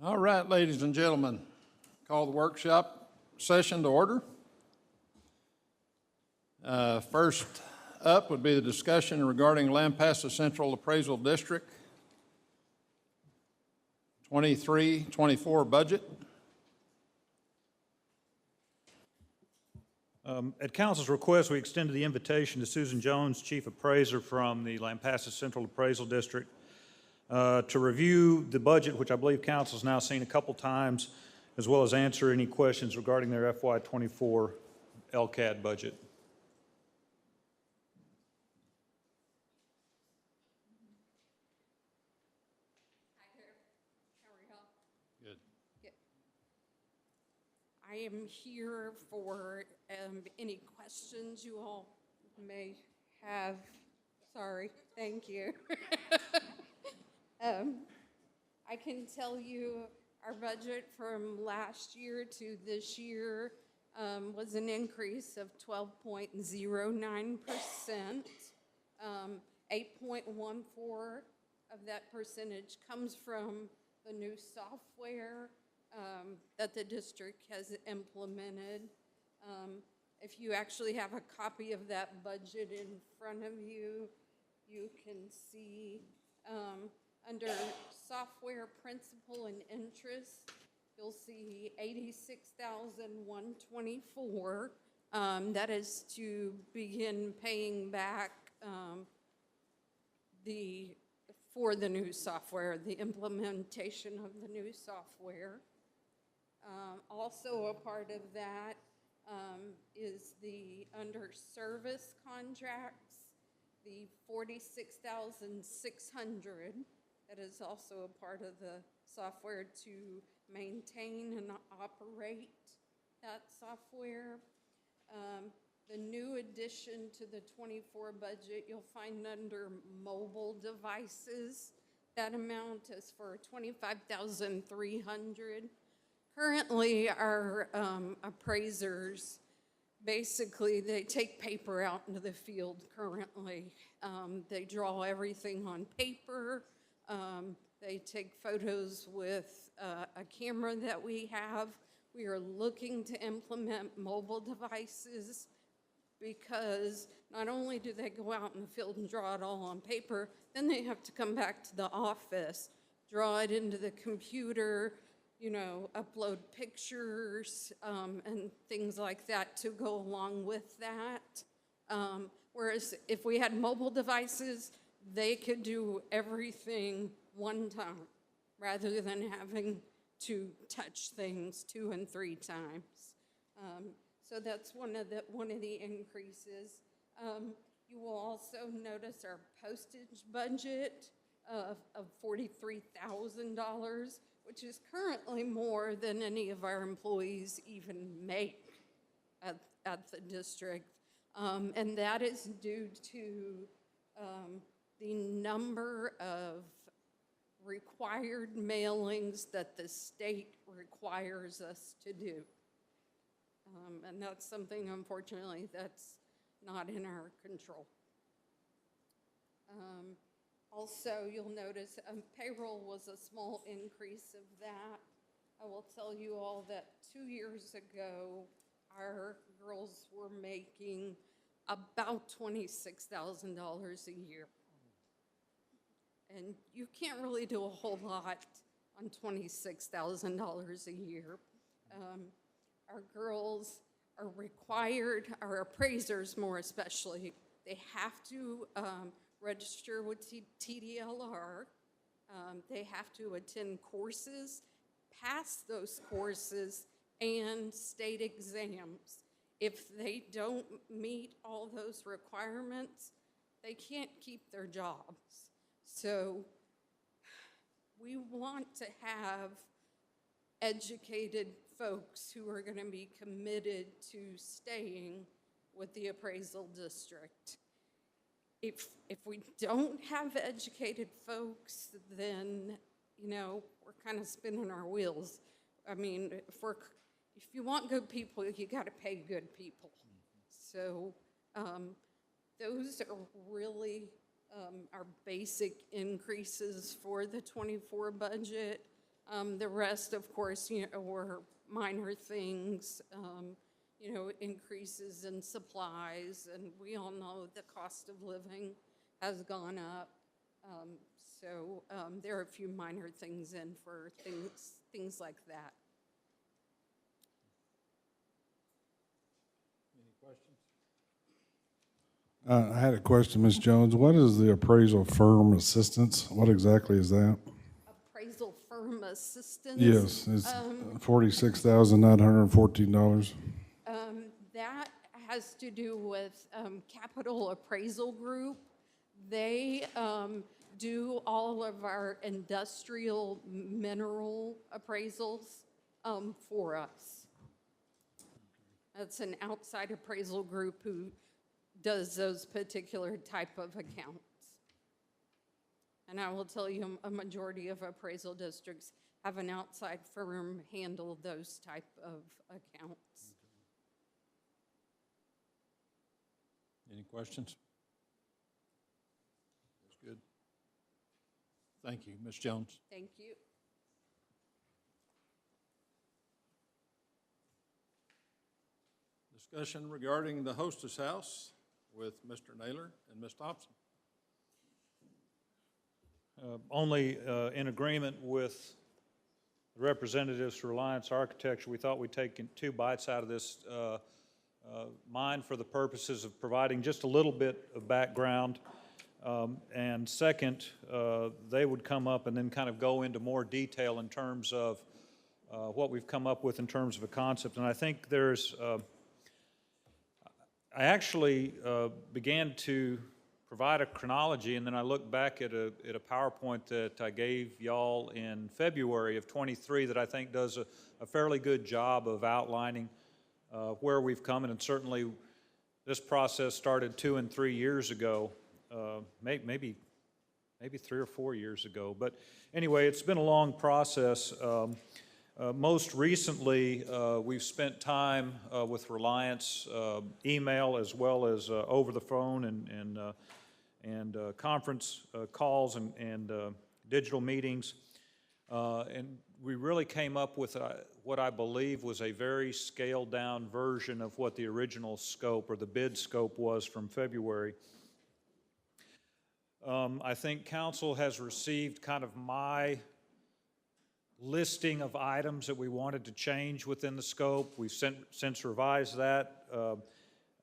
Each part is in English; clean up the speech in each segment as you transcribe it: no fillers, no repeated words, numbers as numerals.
All right, ladies and gentlemen, call the workshop session to order. First up would be the discussion regarding Lampasas Central Appraisal District 23-24 budget. At Council's request, we extended the invitation to Susan Jones, Chief Appraiser from the Lampasas Central Appraisal District, to review the budget, which I believe Council's now seen a couple times, as well as answer any questions regarding their FY24 LCAD budget. Hi there. How are y'all? Good. Good. I am here for any questions you all may have. Sorry, thank you. I can tell you our budget from last year to this year was an increase of 12.09%. 8.14 of that percentage comes from the new software that the district has implemented. If you actually have a copy of that budget in front of you, you can see under software principal and interest, you'll see $86,124. That is to begin paying back for the new software, the implementation of the new software. Also a part of that is the under service contracts, the $46,600. That is also a part of the software to maintain and operate that software. The new addition to the 24 budget you'll find under mobile devices. That amount is for $25,300. Currently, our appraisers, basically, they take paper out into the field currently. They draw everything on paper. They take photos with a camera that we have. We are looking to implement mobile devices because not only do they go out in the field and draw it all on paper, then they have to come back to the office, draw it into the computer, you know, upload pictures and things like that to go along with that. Whereas if we had mobile devices, they could do everything one time rather than having to touch things 2 and 3 times. So that's one of the increases. You will also notice our postage budget of $43,000, which is currently more than any of our employees even make at the district. And that is due to the number of required mailings that the state requires us to do. And that's something, unfortunately, that's not in our control. Also, you'll notice payroll was a small increase of that. I will tell you all that 2 years ago, our girls were making about $26,000 a year. And you can't really do a whole lot on $26,000 a year. Our girls are required, our appraisers more especially, they have to register with TDLR. They have to attend courses, pass those courses, and state exams. If they don't meet all those requirements, they can't keep their jobs. So we want to have educated folks who are going to be committed to staying with the appraisal district. If we don't have educated folks, then, you know, we're kind of spinning our wheels. I mean, if you want good people, you got to pay good people. So those are really our basic increases for the 24 budget. The rest, of course, were minor things, increases in supplies, and we all know the cost of living has gone up. So there are a few minor things in for things like that. Any questions? I had a question, Ms. Jones. What is the appraisal firm assistance? What exactly is that? Appraisal firm assistance. Yes, it's $46,914. That has to do with Capital Appraisal Group. They do all of our industrial mineral appraisals for us. That's an outside appraisal group who does those particular type of accounts. And I will tell you, a majority of appraisal districts have an outside firm handle those type of accounts. Any questions? That's good. Thank you, Ms. Jones. Thank you. Discussion regarding the hostess house with Mr. Naylor and Ms. Thompson. Only in agreement with the representatives for Reliance Architecture, we thought we'd take two bites out of this mine for the purposes of providing just a little bit of background. And second, they would come up and then kind of go into more detail in terms of what we've come up with in terms of a concept. And I think there's, I actually began to provide a chronology, and then I looked back at a PowerPoint that I gave y'all in February of '23 that I think does a fairly good job of outlining where we've come, and certainly this process started 2 and 3 years ago, maybe 3 or 4 years ago. But anyway, it's been a long process. Most recently, we've spent time with Reliance, email as well as over the phone and conference calls and digital meetings. And we really came up with what I believe was a very scaled down version of what the original scope or the bid scope was from February. I think council has received kind of my listing of items that we wanted to change within the scope. We've since revised that,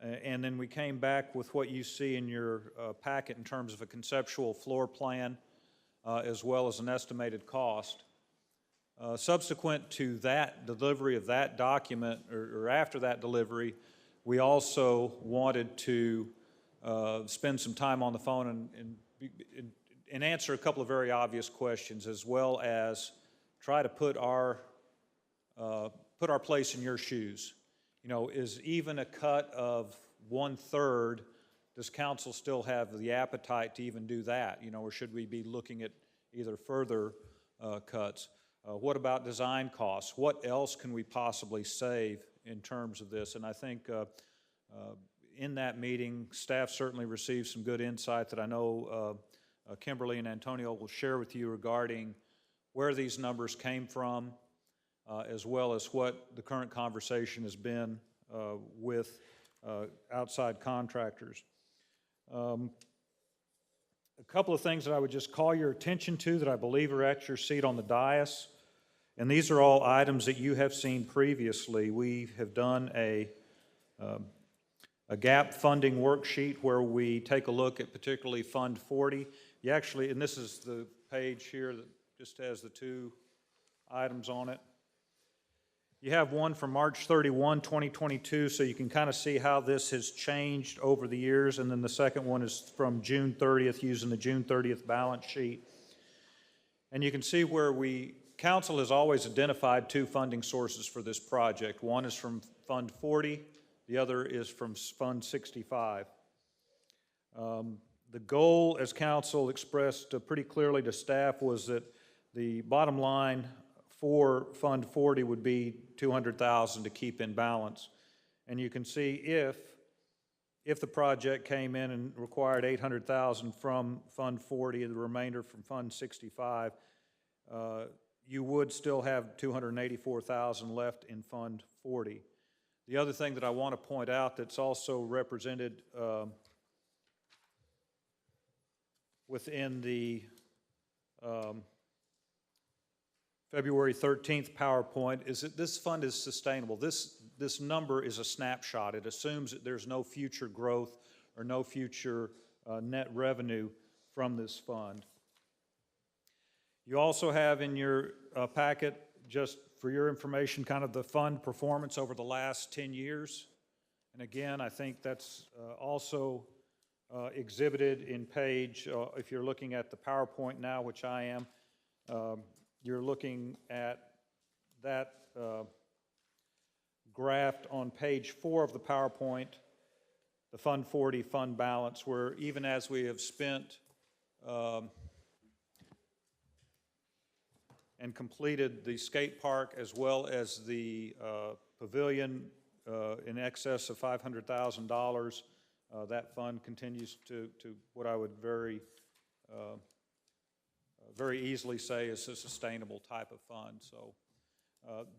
and then we came back with what you see in your packet in terms of a conceptual floor plan, as well as an estimated cost. Subsequent to that delivery of that document, or after that delivery, we also wanted to spend some time on the phone and answer a couple of very obvious questions, as well as try to put our place in your shoes. You know, is even a cut of 1/3, does council still have the appetite to even do that? You know, or should we be looking at either further cuts? What about design costs? What else can we possibly save in terms of this? And I think in that meeting, staff certainly received some good insight that I know Kimberly and Antonio will share with you regarding where these numbers came from, as well as what the current conversation has been with outside contractors. A couple of things that I would just call your attention to that I believe are at your seat on the dais, and these are all items that you have seen previously. We have done a gap funding worksheet where we take a look at particularly Fund 40. You actually, and this is the page here that just has the two items on it. You have one from March 31, 2022, so you can kind of see how this has changed over the years, and then the second one is from June 30th, using the June 30th balance sheet. And you can see where council has always identified two funding sources for this project. One is from Fund 40, the other is from Fund 65. The goal, as council expressed pretty clearly to staff, was that the bottom line for Fund 40 would be $200,000 to keep in balance. And you can see if the project came in and required $800,000 from Fund 40 and the remainder from Fund 65, you would still have $284,000 left in Fund 40. The other thing that I want to point out that's also represented within the February 13th PowerPoint is that this fund is sustainable. This number is a snapshot. It assumes that there's no future growth or no future net revenue from this fund. You also have in your packet, just for your information, kind of the fund performance over the last 10 years. And again, I think that's also exhibited in page, if you're looking at the PowerPoint now, which I am, you're looking at that graph on page 4 of the PowerPoint, the Fund 40 fund balance, where even as we have spent and completed the skate park as well as the pavilion in excess of $500,000, that fund continues to what I would very easily say is a sustainable type of fund. So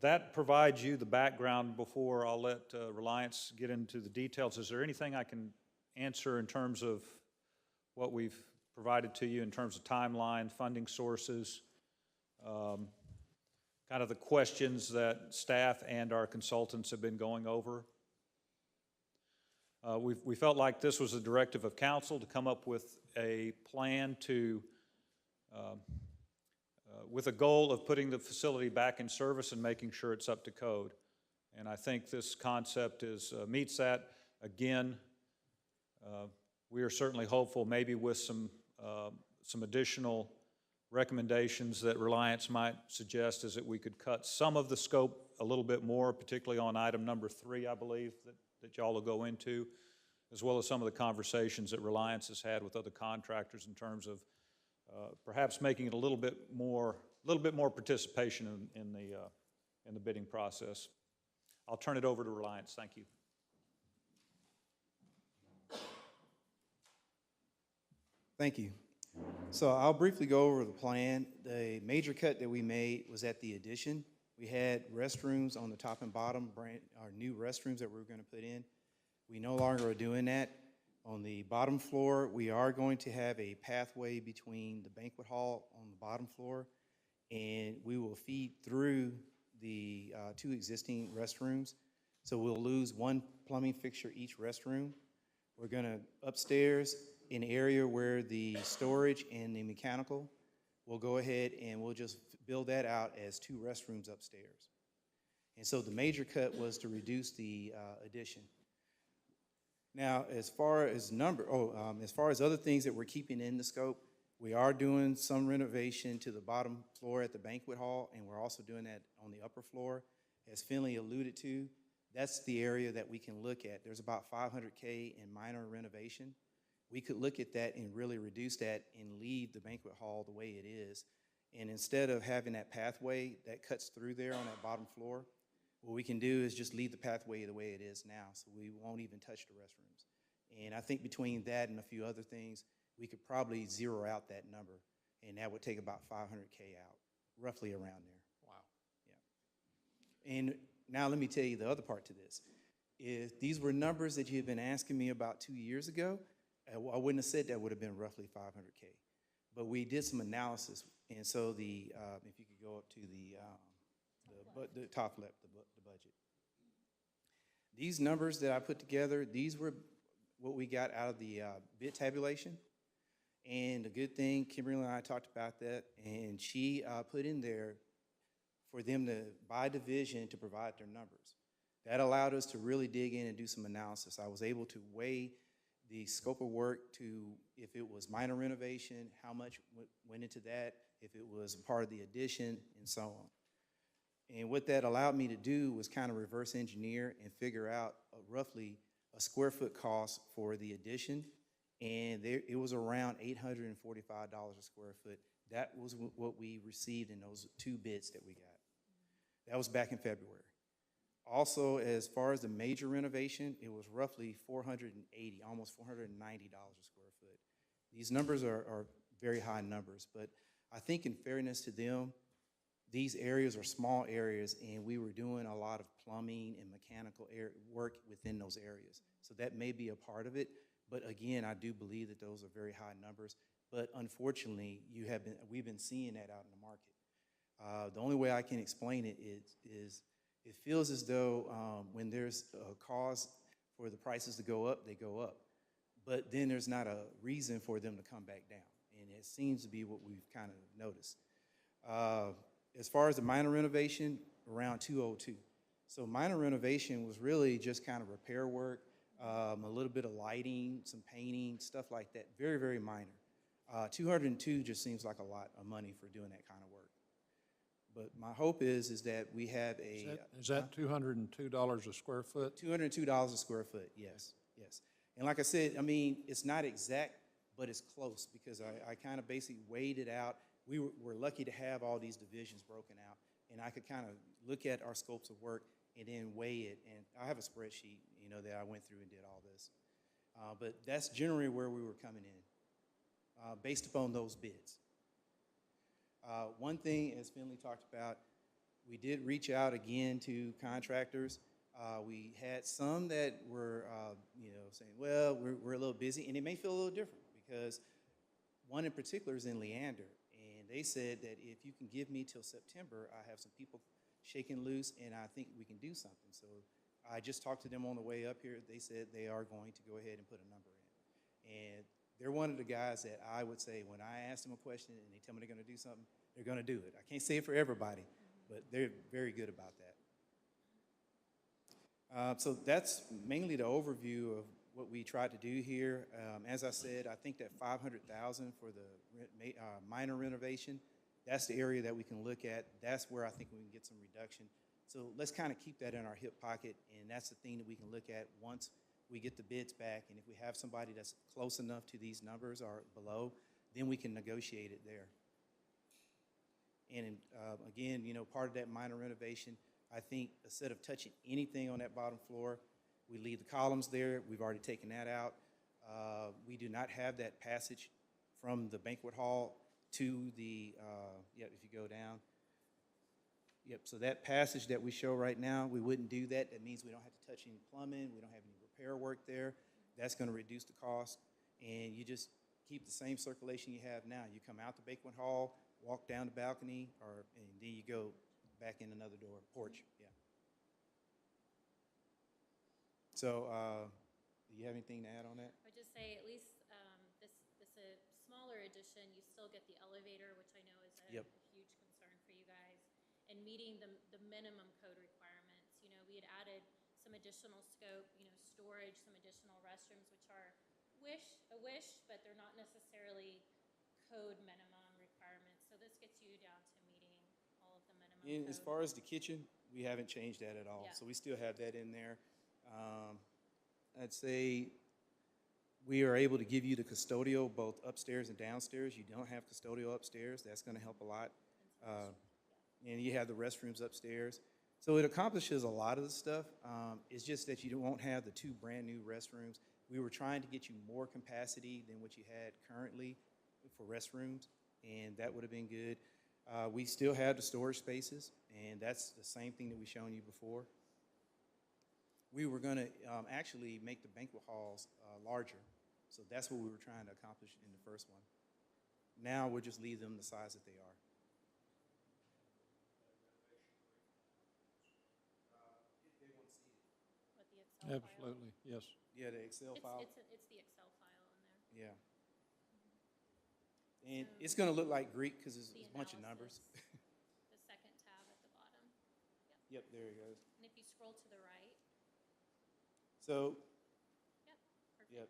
that provides you the background before I'll let Reliance get into the details. Is there anything I can answer in terms of what we've provided to you in terms of timeline, funding sources, kind of the questions that staff and our consultants have been going over? We felt like this was a directive of council to come up with a plan to with a goal of putting the facility back in service and making sure it's up to code. And I think this concept meets that. Again, we are certainly hopeful, maybe with some additional recommendations that Reliance might suggest, is that we could cut some of the scope a little bit more, particularly on item number 3, I believe, that y'all will go into, as well as some of the conversations that Reliance has had with other contractors in terms of perhaps making it a little bit more participation in the bidding process. I'll turn it over to Reliance. Thank you. Thank you. So I'll briefly go over the plan. The major cut that we made was at the addition. We had restrooms on the top and bottom, our new restrooms that we were going to put in. We no longer are doing that. On the bottom floor, we are going to have a pathway between the banquet hall on the bottom floor, and we will feed through the 2 existing restrooms. So we'll lose 1 plumbing fixture each restroom. We're going to upstairs, an area where the storage and the mechanical, we'll go ahead and we'll just build that out as 2 restrooms upstairs. And so the major cut was to reduce the addition. Now, as far as as far as other things that we're keeping in the scope, we are doing some renovation to the bottom floor at the banquet hall, and we're also doing that on the upper floor. As Finley alluded to, that's the area that we can look at. There's about $500K in minor renovation. We could look at that and really reduce that and leave the banquet hall the way it is. And instead of having that pathway that cuts through there on that bottom floor, what we can do is just leave the pathway the way it is now, so we won't even touch the restrooms. And I think between that and a few other things, we could probably zero out that number, and that would take about $500K out, roughly around there. Wow. Yeah. And now let me tell you the other part to this. If these were numbers that you had been asking me about 2 years ago, I wouldn't have said that would have been roughly $500K. But we did some analysis, and so if you could go up to the top left, the budget. These numbers that I put together, these were what we got out of the bid tabulation. And the good thing, Kimberly and I talked about that, and she put in there for them to, by division, to provide their numbers. That allowed us to really dig in and do some analysis. I was able to weigh the scope of work to, if it was minor renovation, how much went into that, if it was part of the addition, and so on. And what that allowed me to do was kind of reverse engineer and figure out roughly a square foot cost for the addition, and it was around $845 a square foot. That was what we received in those 2 bids that we got. That was back in February. Also, as far as the major renovation, it was roughly $480, almost $490 a square foot. These numbers are very high numbers, but I think in fairness to them, these areas are small areas, and we were doing a lot of plumbing and mechanical work within those areas. So that may be a part of it, but again, I do believe that those are very high numbers. But unfortunately, we've been seeing that out in the market. The only way I can explain it is it feels as though when there's a cause for the prices to go up, they go up. But then there's not a reason for them to come back down. And it seems to be what we've kind of noticed. As far as the minor renovation, around 202. So minor renovation was really just kind of repair work, a little bit of lighting, some painting, stuff like that. Very, very minor. 202 just seems like a lot of money for doing that kind of work. But my hope is that we have Is that $202 a square foot? $202 a square foot, yes, yes. And like I said, I mean, it's not exact, but it's close because I kind of basically weighed it out. We're lucky to have all these divisions broken out, and I could kind of look at our scopes of work and then weigh it. And I have a spreadsheet, you know, that I went through and did all this. But that's generally where we were coming in, based upon those bids. One thing, as Finley talked about, we did reach out again to contractors. We had some that were, you know, saying, well, we're a little busy, and it may feel a little different because one in particular is in Leander, and they said that if you can give me till September, I have some people shaking loose, and I think we can do something. So I just talked to them on the way up here. They said they are going to go ahead and put a number in. And they're one of the guys that I would say when I ask them a question and they tell me they're going to do something, they're going to do it. I can't say it for everybody, but they're very good about that. So that's mainly the overview of what we tried to do here. As I said, I think that $500,000 for the minor renovation, that's the area that we can look at. That's where I think we can get some reduction. So let's kind of keep that in our hip pocket, and that's the thing that we can look at once we get the bids back. And if we have somebody that's close enough to these numbers or below, then we can negotiate it there. And again, you know, part of that minor renovation, I think instead of touching anything on that bottom floor, we leave the columns there. We've already taken that out. We do not have that passage from the banquet hall to the, if you go down. Yep, so that passage that we show right now, we wouldn't do that. That means we don't have to touch any plumbing. We don't have any repair work there. That's going to reduce the cost. And you just keep the same circulation you have now. You come out the banquet hall, walk down the balcony, and then you go back in another door, porch, yeah. So, do you have anything to add on that? I would just say at least this a smaller addition, you still get the elevator, which I know is a Yep. huge concern for you guys, and meeting the minimum code requirements. You know, we had added some additional scope, you know, storage, some additional restrooms, which are a wish, but they're not necessarily code minimum requirements. So this gets you down to meeting all of the minimum And code. as far as the kitchen, we haven't changed that at all. Yeah. So we still have that in there. I'd say we are able to give you the custodial both upstairs and downstairs. You don't have custodial upstairs. That's going to help a lot. And you have the restrooms upstairs. So it accomplishes a lot of the stuff. It's just that you won't have the two brand new restrooms. We were trying to get you more capacity than what you had currently for restrooms, and that would have been good. We still have the storage spaces, and that's the same thing that we've shown you before. We were going to actually make the banquet halls larger, so that's what we were trying to accomplish in the first one. Now we'll just leave them the size that they are. With the Excel file. Absolutely, yes. Yeah, the Excel file. It's the Excel file in there. Yeah. And it's going to look like Greek because it's The a bunch of numbers. analysis. The second tab at the bottom. Yep, there it goes. And if you scroll to the right, So, yep, perfect. yep.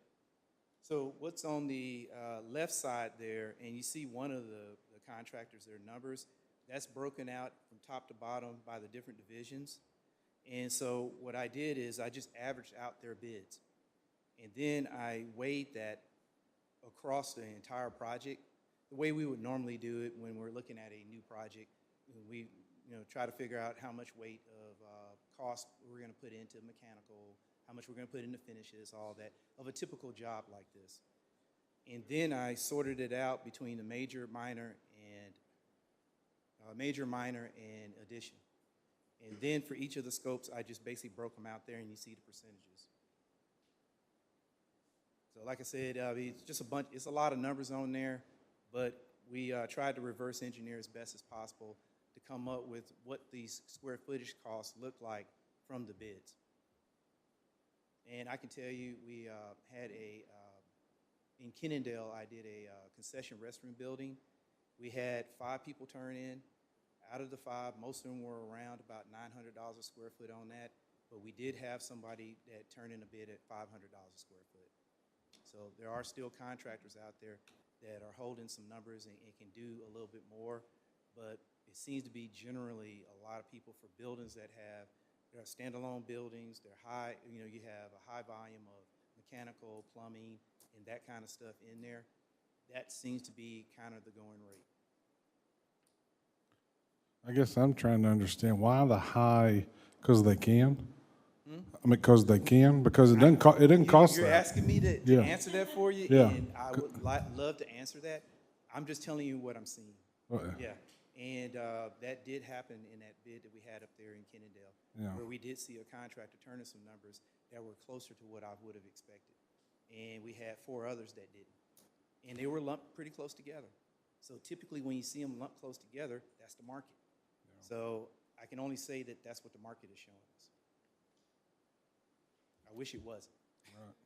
So what's on the left side there, and you see one of the contractors, their numbers, that's broken out from top to bottom by the different divisions. And so what I did is I just averaged out their bids. And then I weighed that across the entire project, the way we would normally do it when we're looking at a new project. We try to figure out how much weight of cost we're going to put into mechanical, how much we're going to put into finishes, all that, of a typical job like this. And then I sorted it out between the major, minor, and major, minor, and addition. And then for each of the scopes, I just basically broke them out there, and you see the percentages. So like I said, it's just a bunch, it's a lot of numbers on there, but we tried to reverse engineer as best as possible to come up with what these square footage costs look like from the bids. And I can tell you, we had in Kennedale, I did a concession restroom building. We had 5 people turn in. Out of the 5, most of them were around about $900 a square foot on that, but we did have somebody that turned in a bid at $500 a square foot. So there are still contractors out there that are holding some numbers and can do a little bit more, but it seems to be generally a lot of people for buildings that have, they're standalone buildings, they're high, you know, you have a high volume of mechanical, plumbing, and that kind of stuff in there. That seems to be kind of the going rate. I guess I'm trying to understand why the high, because they can? I mean, because they can? Because it doesn't it didn't cost You're that. asking me to Yeah. answer that for you, Yeah. and I would love to answer that. I'm just telling you what I'm seeing. Yeah, and that did happen in that bid that we had up there in Kennedale, Yeah. where we did see a contractor turn in some numbers that were closer to what I would have expected. And we had 4 others that didn't. And they were lumped pretty close together. So typically when you see them lumped close together, that's the market. So I can only say that that's what the market is showing us. I wish it wasn't.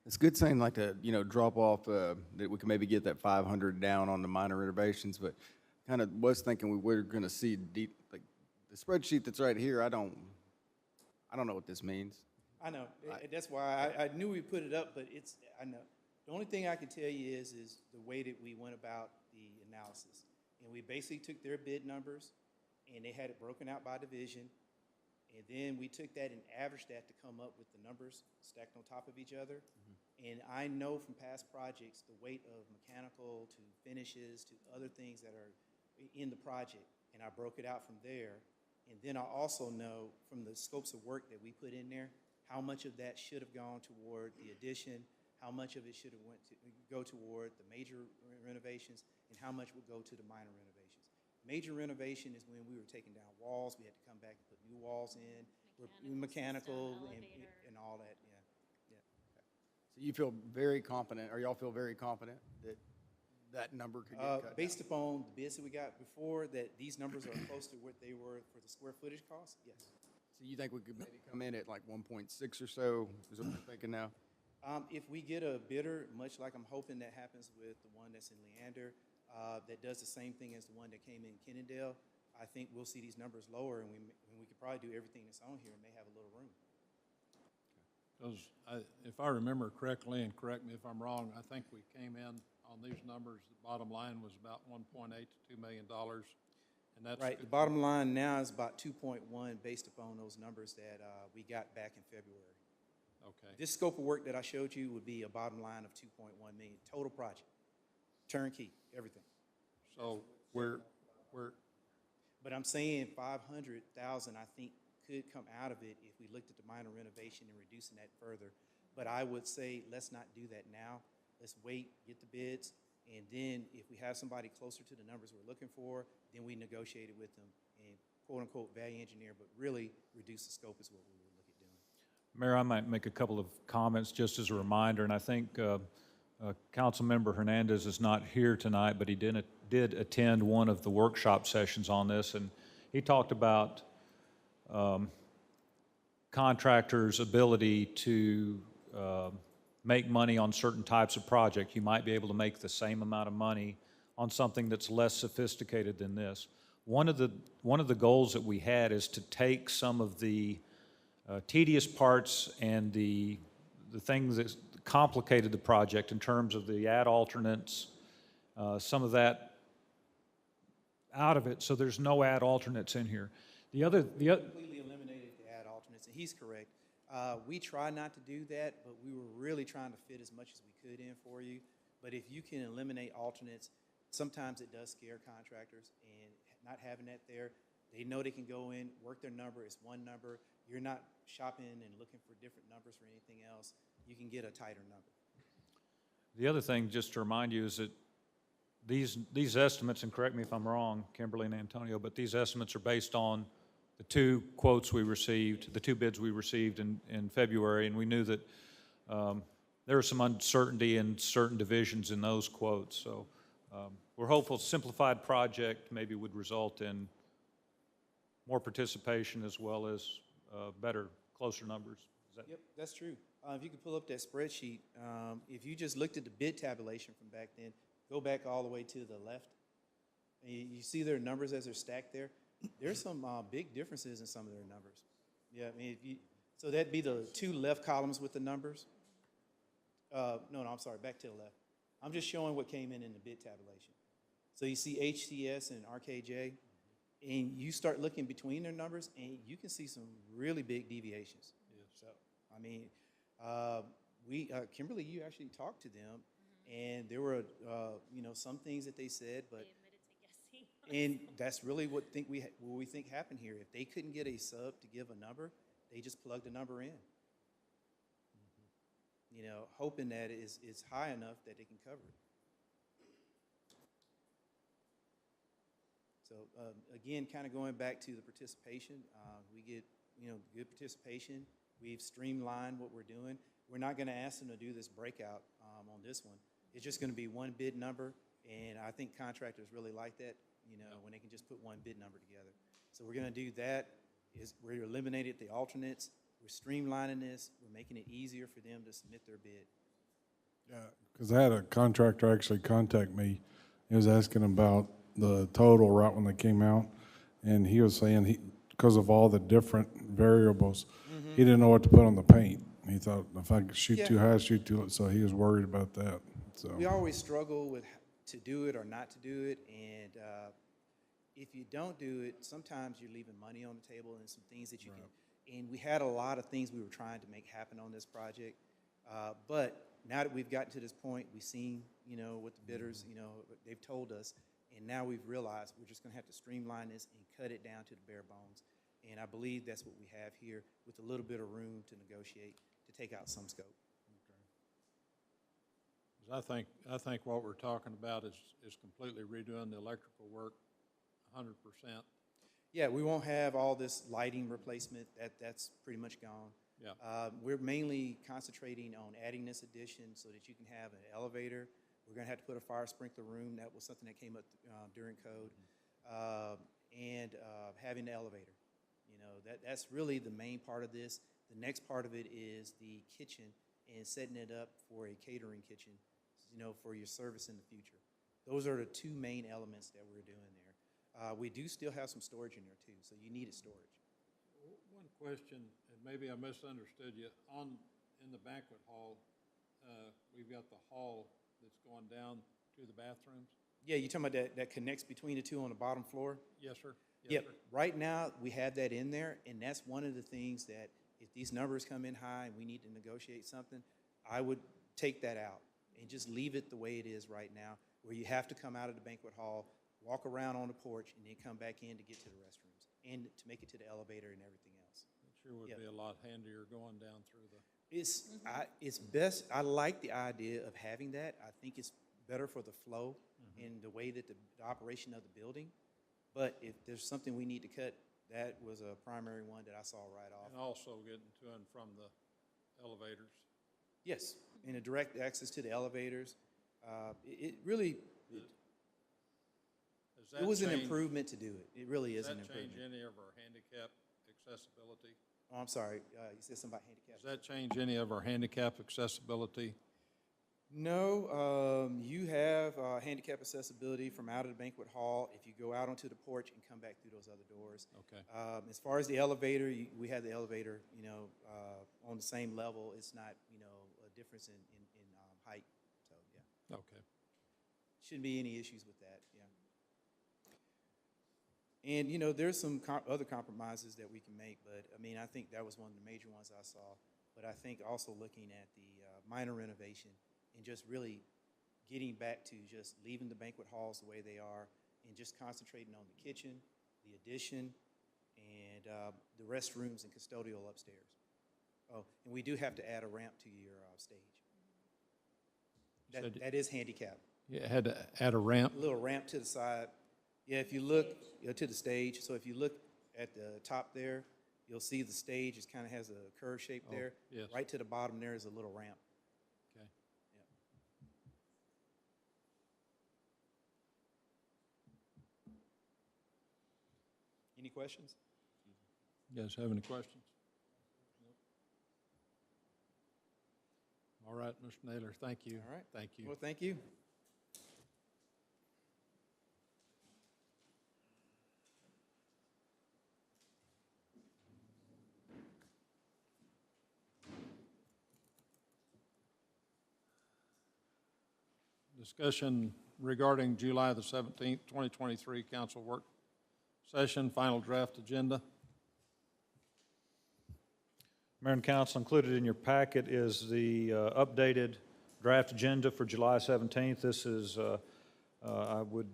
It's a good saying, like to, you know, drop off, that we can maybe get that 500 down on the minor renovations, but kind of was thinking we were going to see deep, like the spreadsheet that's right here. I don't know what this means. I know. That's why I knew we put it up, but I know. The only thing I can tell you is the way that we went about the analysis. And we basically took their bid numbers, and they had it broken out by division. And then we took that and averaged that to come up with the numbers stacked on top of each other. And I know from past projects, the weight of mechanical to finishes to other things that are in the project. And I broke it out from there. And then I also know from the scopes of work that we put in there, how much of that should have gone toward the addition, how much of it should have go toward the major renovations, and how much would go to the minor renovations. Major renovation is when we were taking down walls. We had to come back and put new walls in, mechanical and all that, yeah. So you feel very confident, or y'all feel very confident that that number could get cut Based down? upon the bids that we got before, that these numbers are close to what they were for the square footage cost, yes. So you think we could maybe come in at like 1.6 or so, is what we're thinking now? If we get a bidder, much like I'm hoping that happens with the one that's in Leander, that does the same thing as the one that came in Kennedale, I think we'll see these numbers lower, and we could probably do everything that's on here and may have a little room. Because if I remember correctly, and correct me if I'm wrong, I think we came in on these numbers, the bottom line was about 1.8 to $2 million. And that's Right, the bottom line now is about 2.1 based upon those numbers that we got back in February. okay. This scope of work that I showed you would be a bottom line of 2.1 million, total project, turnkey, everything. So we're But I'm saying 500,000, I think, could come out of it if we looked at the minor renovation and reducing that further. But I would say, let's not do that now. Let's wait, get the bids, and then if we have somebody closer to the numbers we're looking for, then we negotiate it with them and quote-unquote value engineer, but really reduce the scope is what we would look at doing. Mayor, I might make a couple of comments just as a reminder, and I think Councilmember Hernandez is not here tonight, but he did attend one of the workshop sessions on this, and he talked about contractors' ability to make money on certain types of project. You might be able to make the same amount of money on something that's less sophisticated than this. One of the goals that we had is to take some of the tedious parts and the things that complicated the project in terms of the add alternates, some of that out of it, so there's no add alternates in here. Completely eliminated the add alternates, and he's correct. We try not to do that, but we were really trying to fit as much as we could in for you. But if you can eliminate alternates, sometimes it does scare contractors, and not having that there, they know they can go in, work their number, it's one number. You're not shopping and looking for different numbers for anything else. You can get a tighter number. The other thing, just to remind you, is that these estimates, and correct me if I'm wrong, Kimberly and Antonio, but these estimates are based on the two quotes we received, the two bids we received in February, and we knew that there was some uncertainty in certain divisions in those quotes. So we're hopeful a simplified project maybe would result in more participation as well as better, closer numbers. Is that? Yep, that's true. If you could pull up that spreadsheet, if you just looked at the bid tabulation from back then, go back all the way to the left, and you see their numbers as they're stacked there. There's some big differences in some of their numbers. Yeah, I mean, so that'd be the two left columns with the numbers. No, I'm sorry, back to the left. I'm just showing what came in the bid tabulation. So you see HTS and RKJ, and you start looking between their numbers, and you can see some really big deviations. Yeah. So, I mean, Kimberly, you actually talked to them, and there were, some things that they said, but. They admitted to guessing. And that's really what we think happened here. If they couldn't get a sub to give a number, they just plugged a number in. Hoping that it's high enough that they can cover it. So again, kind of going back to the participation, we get good participation. We've streamlined what we're doing. We're not going to ask them to do this breakout on this one. It's just going to be one bid number, and I think contractors really like that. When they can just put one bid number together. So we're going to do that. We're eliminating the alternates. We're streamlining this. We're making it easier for them to submit their bid. Yeah, because I had a contractor actually contact me. He was asking about the total right when they came out, and he was saying because of all the different variables, he didn't know what to put on the paint. He thought if I could shoot too high, shoot too low, so he was worried about that. So we always struggle with to do it or not to do it, and if you don't do it, sometimes you're leaving money on the table and some things that you can. And we had a lot of things we were trying to make happen on this project, but now that we've gotten to this point, we've seen, what the bidders, they've told us, and now we've realized we're just going to have to streamline this and cut it down to the bare bones. And I believe that's what we have here, with a little bit of room to negotiate to take out some scope. I think what we're talking about is completely redoing the electrical work 100%. Yeah, we won't have all this lighting replacement. That's pretty much gone. Yeah. We're mainly concentrating on adding this addition so that you can have an elevator. We're going to have to put a fire sprinkler room. That was something that came up during code. And having the elevator. That's really the main part of this. The next part of it is the kitchen and setting it up for a catering kitchen, for your service in the future. Those are the two main elements that we're doing there. We do still have some storage in there too, so you needed storage. One question, and maybe I misunderstood you. In the banquet hall, we've got the hall that's going down to the bathrooms? Yeah, you're talking about that connects between the two on the bottom floor? Yes, sir. Yep. Right now, we have that in there, and that's one of the things that if these numbers come in high and we need to negotiate something, I would take that out and just leave it the way it is right now, where you have to come out of the banquet hall, walk around on the porch, and then come back in to get to the restrooms and to make it to the elevator and everything else. It sure would be a lot handier going down through the. It's best. I like the idea of having that. I think it's better for the flow and the way that the operation of the building. But if there's something we need to cut, that was a primary one that I saw right off. And also getting to and from the elevators. Yes, and a direct access to the elevators. It really, it was an improvement to do it. It really is an improvement. Does that change any of our handicap accessibility? Oh, I'm sorry, you said something about handicap. Does that change any of our handicap accessibility? No, you have handicap accessibility from out of the banquet hall if you go out onto the porch and come back through those other doors. Okay. As far as the elevator, we have the elevator, on the same level. It's not, a difference in height. So, yeah. Okay. Shouldn't be any issues with that, yeah. And, there's some other compromises that we can make, but, I think that was one of the major ones I saw. But I think also looking at the minor renovation and just really getting back to just leaving the banquet halls the way they are and just concentrating on the kitchen, the addition, and the restrooms and custodial upstairs. Oh, and we do have to add a ramp to your stage. That is handicapped. You had to add a ramp? A little ramp to the side. Yeah, if you look, to the stage, so if you look at the top there, you'll see the stage, it kind of has a curve shape there. yes. Right to the bottom there is a little ramp. Okay. Any questions? You guys have any questions? All right, Mr. Naylor, thank you. All right. Thank you. Well, thank you. Discussion regarding July the 17th, 2023 council work session, final draft agenda. Mayor and council, included in your packet is the updated draft agenda for July 17th. This is, I would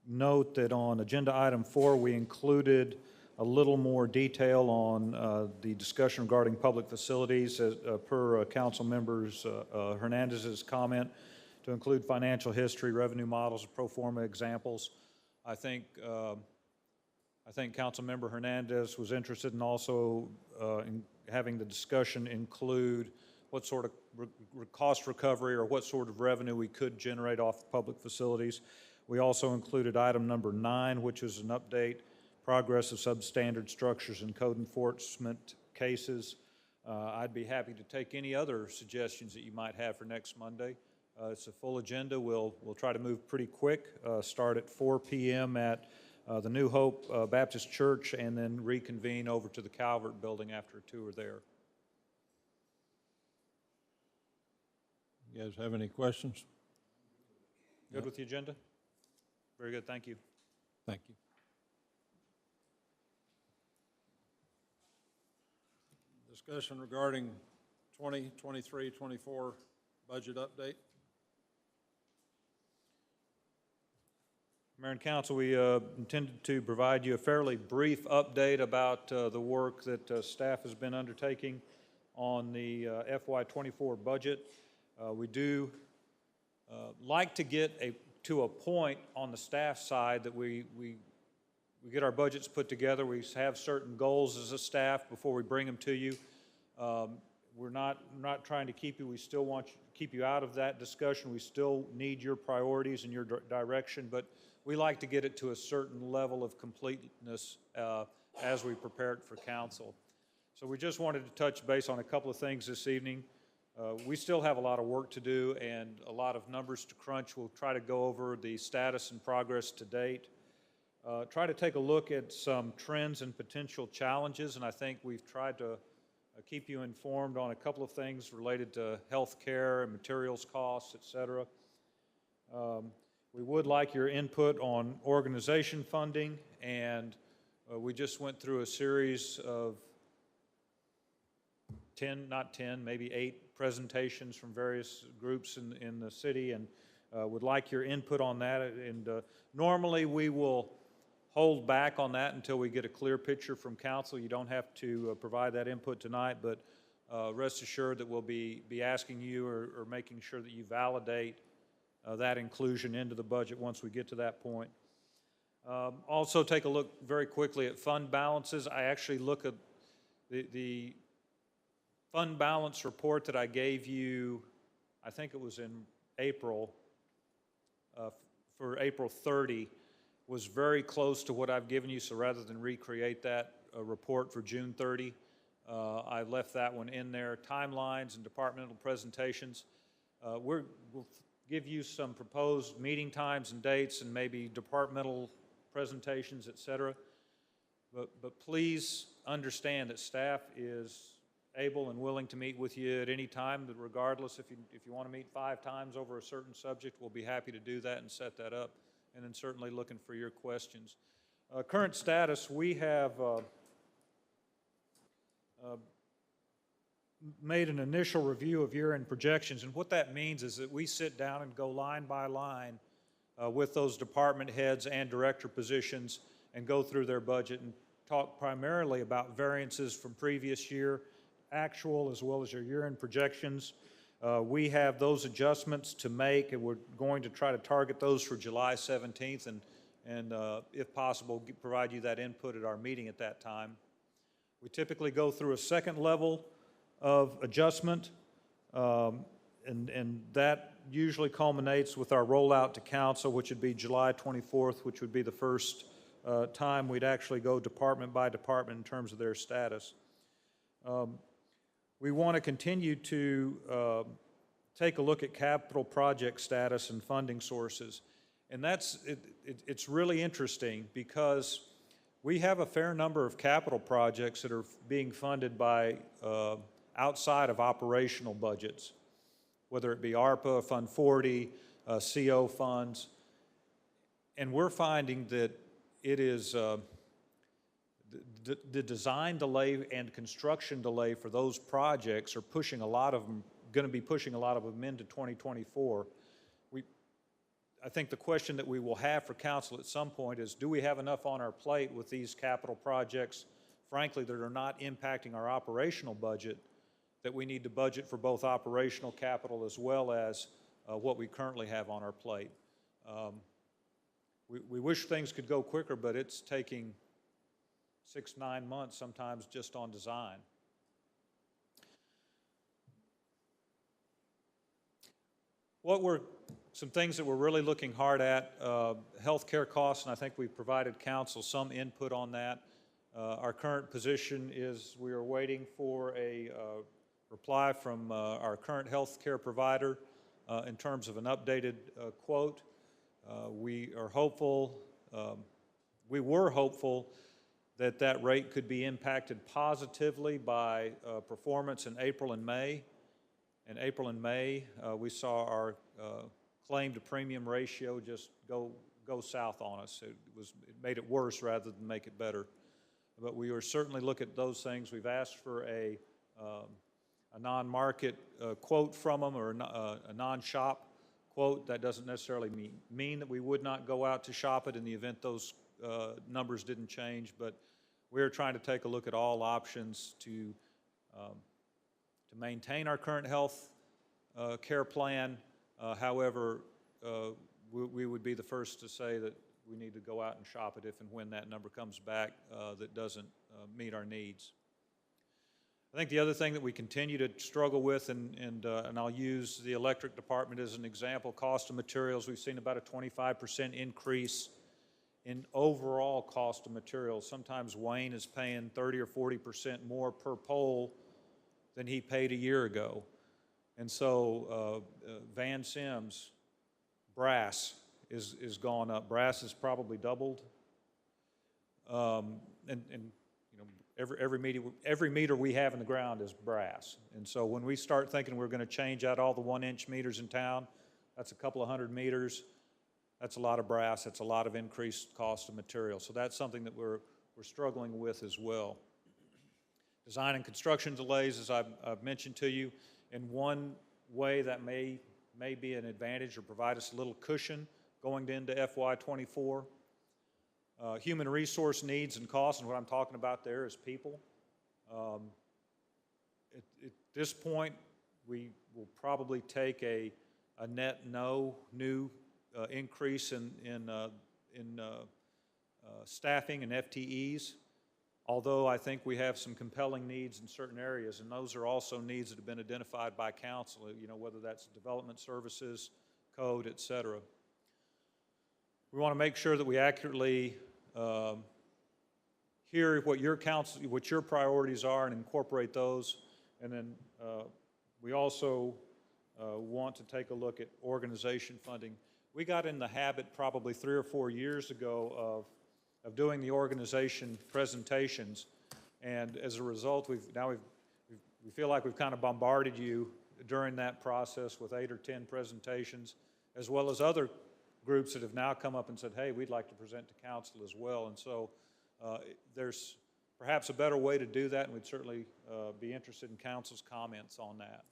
note that on agenda item 4, we included a little more detail on the discussion regarding public facilities as, per council members Hernandez's comment, to include financial history, revenue models, pro forma examples. I think Councilmember Hernandez was interested in also in having the discussion include what sort of cost recovery or what sort of revenue we could generate off public facilities. We also included item number 9, which is an update, progress of substandard structures and code enforcement cases. I'd be happy to take any other suggestions that you might have for next Monday. It's a full agenda. We'll try to move pretty quick, start at 4 p.m. at the New Hope Baptist Church, and then reconvene over to the Calvert Building after a tour there. You guys have any questions? Good with the agenda? Very good, thank you. Thank you. Discussion regarding 2023-24 budget update. Mayor and Council, we intended to provide you a fairly brief update about the work that staff has been undertaking on the FY24 budget. We do like to get to a point on the staff side that we get our budgets put together. We have certain goals as a staff before we bring them to you. We're not trying to keep you. We still want to keep you out of that discussion. We still need your priorities and your direction, but we like to get it to a certain level of completeness as we prepare it for council. So we just wanted to touch base on a couple of things this evening. We still have a lot of work to do and a lot of numbers to crunch. We'll try to go over the status and progress to date. Try to take a look at some trends and potential challenges, and I think we've tried to keep you informed on a couple of things related to health care and materials costs, et cetera. We would like your input on organization funding, and we just went through a series of maybe 8 presentations from various groups in the city, and would like your input on that. And normally we will hold back on that until we get a clear picture from council. You don't have to provide that input tonight, but rest assured that we'll be asking you or making sure that you validate that inclusion into the budget once we get to that point. Also take a look very quickly at fund balances. I actually look at the fund balance report that I gave you, I think it was in April, for April 30, was very close to what I've given you, so rather than recreate that report for June 30, I left that one in there. Timelines and departmental presentations. We'll give you some proposed meeting times and dates and maybe departmental presentations, et cetera. But please understand that staff is able and willing to meet with you at any time, that regardless, if you want to meet 5 times over a certain subject, we'll be happy to do that and set that up. And then certainly looking for your questions. Current status, we have made an initial review of year-end projections, and what that means is that we sit down and go line by line with those department heads and director positions and go through their budget and talk primarily about variances from previous year, actual as well as your year-end projections. We have those adjustments to make, and we're going to try to target those for July 17th, and if possible, provide you that input at our meeting at that time. We typically go through a second level of adjustment, and that usually culminates with our rollout to council, which would be July 24th, which would be the first time we'd actually go department by department in terms of their status. We want to continue to take a look at capital project status and funding sources. And it's really interesting because we have a fair number of capital projects that are being funded by outside of operational budgets, whether it be ARPA, Fund 40, CO funds. And we're finding that it is the design delay and construction delay for those projects are pushing a lot of them, going to be pushing a lot of them into 2024. I think the question that we will have for council at some point is, do we have enough on our plate with these capital projects, frankly, that are not impacting our operational budget, that we need to budget for both operational capital as well as what we currently have on our plate? We wish things could go quicker, but it's taking 6 to 9 months sometimes just on design. Some things that we're really looking hard at, healthcare costs, and I think we've provided council some input on that. Our current position is we are waiting for a reply from our current healthcare provider in terms of an updated quote. We are hopeful, we were hopeful that that rate could be impacted positively by performance in April and May. In April and May, we saw our claim to premium ratio just go south on us. It made it worse rather than make it better. But we are certainly looking at those things. We've asked for a non-market quote from them, or a non-shop quote. That doesn't necessarily mean that we would not go out to shop it in the event those numbers didn't change, but we're trying to take a look at all options to maintain our current health care plan. However, we would be the first to say that we need to go out and shop it if and when that number comes back that doesn't meet our needs. I think the other thing that we continue to struggle with, and I'll use the electric department as an example, cost of materials. We've seen about a 25% increase in overall cost of materials. Sometimes Wayne is paying 30 or 40% more per pole than he paid a year ago. And so Van Sims, brass is gone up. Brass has probably doubled. And you know, every meter we have in the ground is brass. And so when we start thinking we're going to change out all the 1-inch meters in town, that's a couple of 100 meters. That's a lot of brass. That's a lot of increased cost of material. So that's something that we're struggling with as well. Design and construction delays, as I've mentioned to you. In one way that may be an advantage or provide us a little cushion going into FY24. Human resource needs and costs, and what I'm talking about there is people. At this point, we will probably take a net no new increase in staffing and FTEs. Although I think we have some compelling needs in certain areas, and those are also needs that have been identified by council, you know, whether that's development services, code, et cetera. We want to make sure that we accurately hear what your priorities are and incorporate those. And then we also want to take a look at organization funding. We got in the habit probably 3 or 4 years ago of doing the organization presentations, and as a result, we feel like we've kind of bombarded you during that process with 8 or 10 presentations, as well as other groups that have now come up and said, hey, we'd like to present to council as well. And so there's perhaps a better way to do that, and we'd certainly be interested in council's comments on that.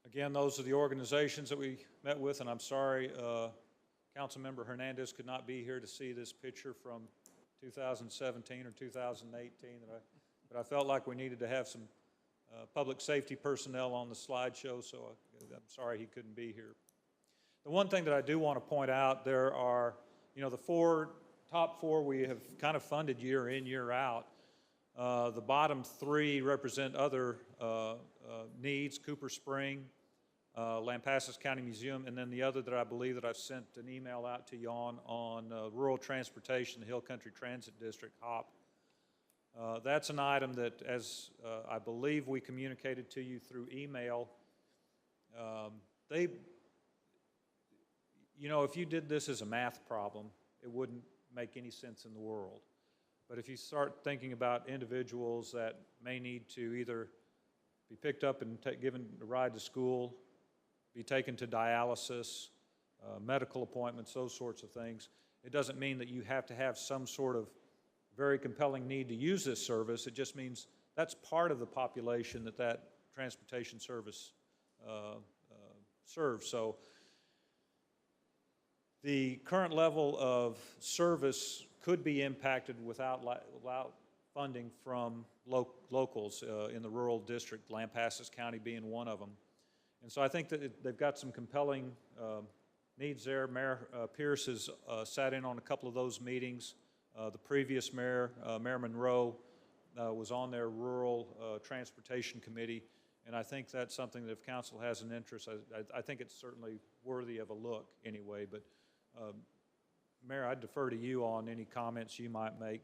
Again, those are the organizations that we met with, and I'm sorry Councilmember Hernandez could not be here to see this picture from 2017 or 2018, but I felt like we needed to have some public safety personnel on the slideshow, so I'm sorry he couldn't be here. The one thing that I do want to point out, there are, the top four we have kind of funded year in, year out. The bottom three represent other needs, Cooper Spring, Lampasas County Museum, and then the other that I believe that I've sent an email out to you on rural transportation, the Hill Country Transit District, HOP. That's an item that, as I believe we communicated to you through email, if you did this as a math problem, it wouldn't make any sense in the world. But if you start thinking about individuals that may need to either be picked up and given a ride to school, be taken to dialysis, medical appointments, those sorts of things, it doesn't mean that you have to have some sort of very compelling need to use this service. It just means that's part of the population that transportation service serves. So the current level of service could be impacted without funding from locals in the rural district, Lampasas County being one of them. And so I think that they've got some compelling needs there. Mayor Pierce has sat in on a couple of those meetings. The previous mayor, Mayor Monroe, was on their rural transportation committee, and I think that's something that if council has an interest, I think it's certainly worthy of a look anyway. But Mayor, I'd defer to you on any comments you might make.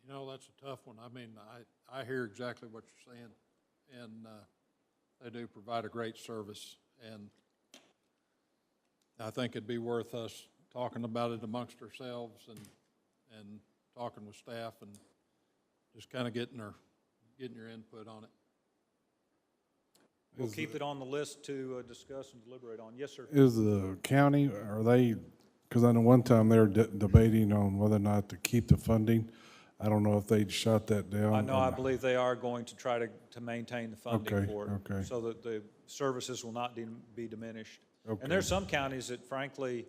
That's a tough one. I mean, I hear exactly what you're saying, and they do provide a great service, and I think it'd be worth us talking about it amongst ourselves and talking with staff and just kind of getting your input on it. We'll keep it on the list to discuss and deliberate on. Yes, sir. Is the county, because I know one time they were debating on whether or not to keep the funding. I don't know if they'd shut that down. I know, I believe they are going to try to maintain the funding for it. Okay. So that the services will not be diminished. Okay. And there's some counties that frankly,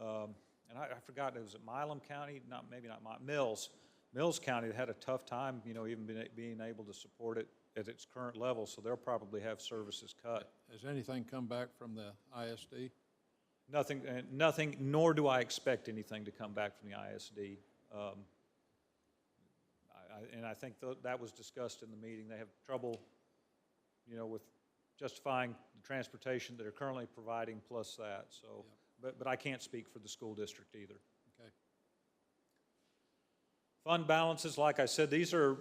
and I forgot, was it Milam County? Maybe not Mills. Mills County had a tough time, even being able to support it at its current level, so they'll probably have services cut. Has anything come back from the ISD? Nothing, nor do I expect anything to come back from the ISD. And I think that was discussed in the meeting. They have trouble, with justifying the transportation that they're currently providing plus that. So, yep. But I can't speak for the school district either. Okay. Fund balances, like I said, these are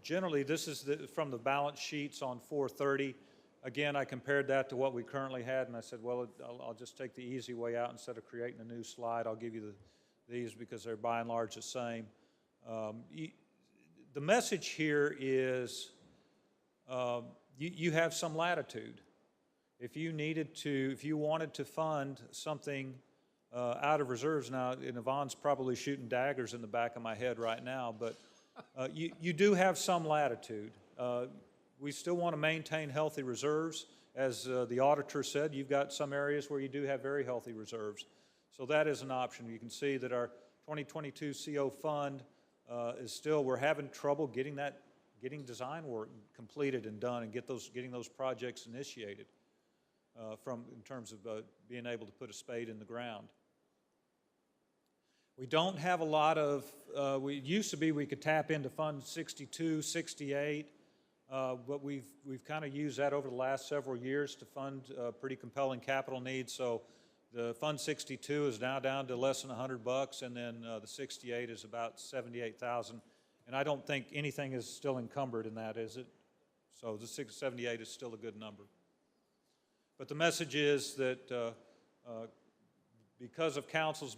generally, this is from the balance sheets on 430. Again, I compared that to what we currently had, and I said, well, I'll just take the easy way out. Instead of creating a new slide, I'll give you these because they're by and large the same. The message here is you have some latitude. If you wanted to fund something out of reserves now, and Yvonne's probably shooting daggers in the back of my head right now, but you do have some latitude. We still want to maintain healthy reserves. As the auditor said, you've got some areas where you do have very healthy reserves. So that is an option. You can see that our 2022 CO fund is still, we're having trouble getting design work completed and done and getting those projects initiated in terms of being able to put a spade in the ground. We don't have a lot of, it used to be we could tap into Fund 62, 68, but we've kind of used that over the last several years to fund pretty compelling capital needs. So the Fund 62 is now down to less than $100, and then the 68 is about 78,000. And I don't think anything is still encumbered in that, is it? So the 678 is still a good number. But the message is that because of council's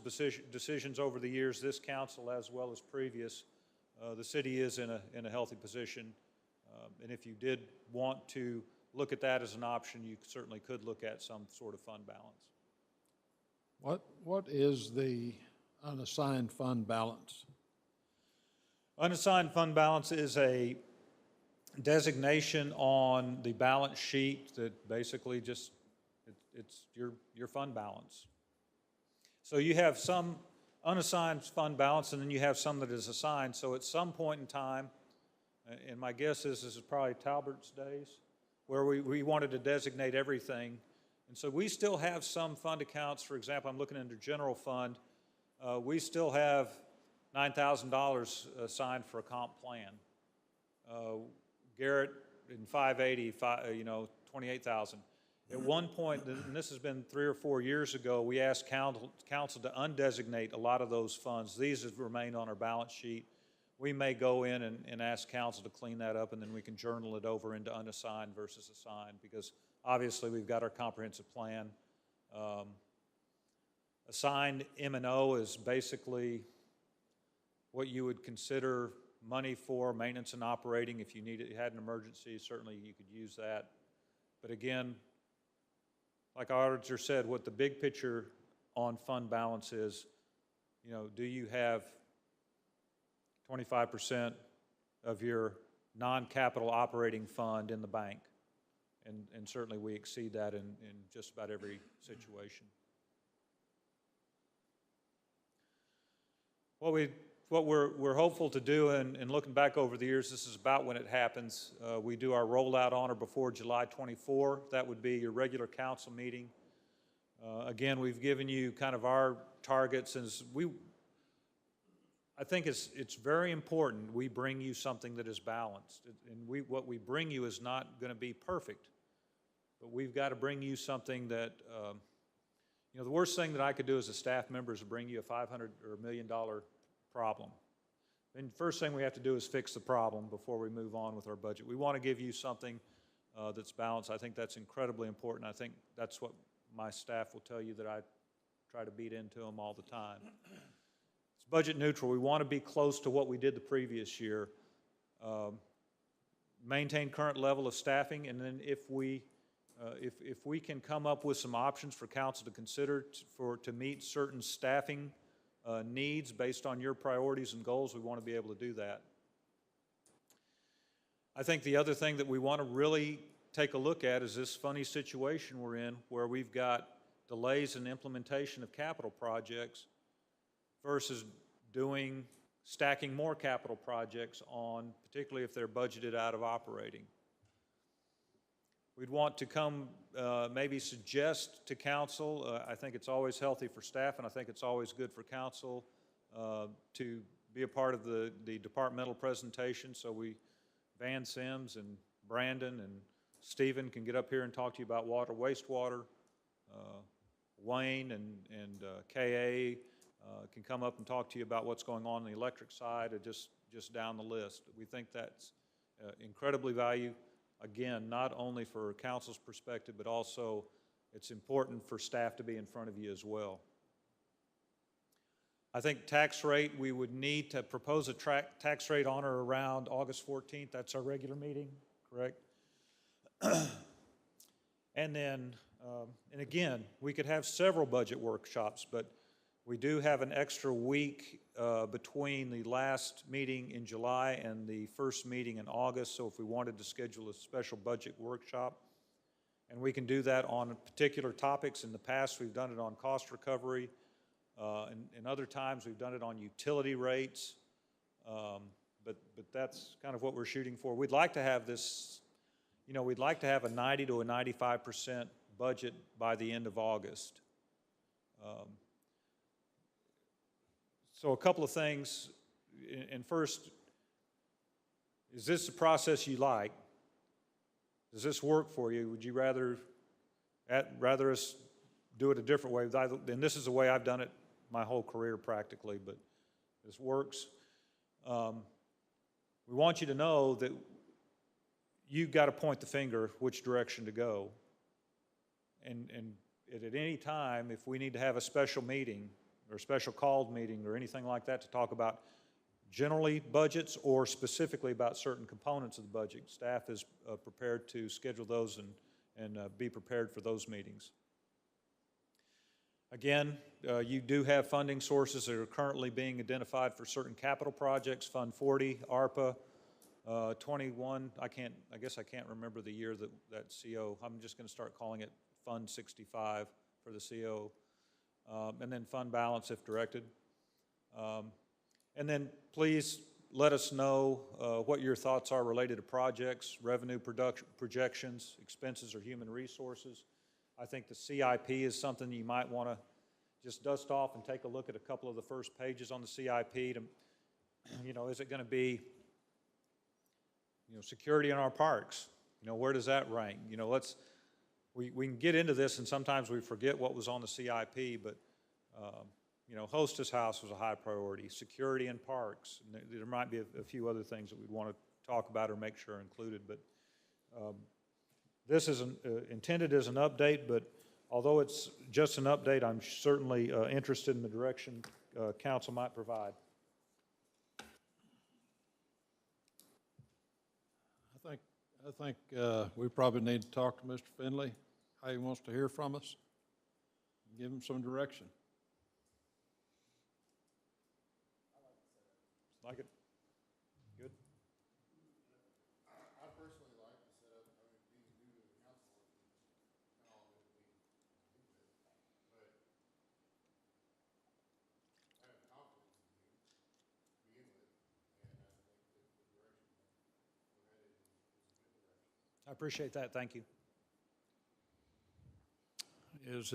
decisions over the years, this council as well as previous, the city is in a healthy position. And if you did want to look at that as an option, you certainly could look at some sort of fund balance. What is the unassigned fund balance? Unassigned fund balance is a designation on the balance sheet that basically just, it's your fund balance. So you have some unassigned fund balance and then you have some that is assigned. So at some point in time, and my guess is this is probably Talbert's days, where we wanted to designate everything. And so we still have some fund accounts. For example, I'm looking into general fund. We still have $9,000 assigned for a comp plan. Garrett in 580, 28,000. At one point, and this has been 3 or 4 years ago, we asked council to undesignate a lot of those funds. These have remained on our balance sheet. We may go in and ask council to clean that up, and then we can journal it over into unassigned versus assigned, because obviously we've got our comprehensive plan. Assigned M&O is basically what you would consider money for maintenance and operating. If you had an emergency, certainly you could use that. But again, like our auditor said, what the big picture on fund balance is, do you have 25% of your non-capital operating fund in the bank? And certainly we exceed that in just about every situation. What we're hopeful to do, and looking back over the years, this is about when it happens. We do our rollout on or before July 24. That would be your regular council meeting. Again, we've given you kind of our targets, and I think it's very important we bring you something that is balanced. And what we bring you is not going to be perfect, but we've got to bring you something that, the worst thing that I could do as a staff member is bring you a $500 or $1 million problem. And first thing we have to do is fix the problem before we move on with our budget. We want to give you something that's balanced. I think that's incredibly important. I think that's what my staff will tell you that I try to beat into them all the time. It's budget neutral. We want to be close to what we did the previous year. Maintain current level of staffing, and then if we can come up with some options for council to consider to meet certain staffing needs based on your priorities and goals, we want to be able to do that. I think the other thing that we want to really take a look at is this funny situation we're in where we've got delays in implementation of capital projects versus stacking more capital projects on, particularly if they're budgeted out of operating. We'd want to come maybe suggest to council, I think it's always healthy for staff, and I think it's always good for council to be a part of the departmental presentation. So Van Sims and Brandon and Stephen can get up here and talk to you about water, wastewater. Wayne and KA can come up and talk to you about what's going on the electric side, or just down the list. We think that's incredibly valuable. Again, not only for council's perspective, but also it's important for staff to be in front of you as well. I think tax rate, we would need to propose a tax rate on or around August 14th. That's our regular meeting, correct? And then, and again, we could have several budget workshops, but we do have an extra week between the last meeting in July and the first meeting in August, so if we wanted to schedule a special budget workshop, and we can do that on particular topics. In the past, we've done it on cost recovery, and other times we've done it on utility rates, but that's kind of what we're shooting for. We'd like to have this, we'd like to have a 90 to a 95% budget by the end of August. So a couple of things, and first, is this a process you like? Does this work for you? Would you rather us do it a different way? And this is the way I've done it my whole career practically, but this works. We want you to know that you've got to point the finger which direction to go. And at any time, if we need to have a special meeting, or a special called meeting or anything like that to talk about generally budgets or specifically about certain components of the budget, staff is prepared to schedule those and be prepared for those meetings. Again, you do have funding sources that are currently being identified for certain capital projects, Fund 40, ARPA, 21, I guess I can't remember the year that CO, I'm just going to start calling it Fund 65 for the CO. And then fund balance if directed. And then please let us know what your thoughts are related to projects, revenue projections, expenses, or human resources. I think the CIP is something you might want to just dust off and take a look at a couple of the first pages on the CIP to, is it going to be, security in our parks? Where does that rank? We can get into this and sometimes we forget what was on the CIP, but, Hostess House was a high priority, security in parks. And there might be a few other things that we'd want to talk about or make sure are included, but this is intended as an update, but although it's just an update, I'm certainly interested in the direction council might provide. I think we probably need to talk to Mr. Finley, how he wants to hear from us, give him some direction. Like it? Good? I personally like the setup, being new to the council, kind of all that we do with, but I have confidence in you to begin with, and I think that the direction that we're headed is a good direction. I appreciate that. Thank you. Is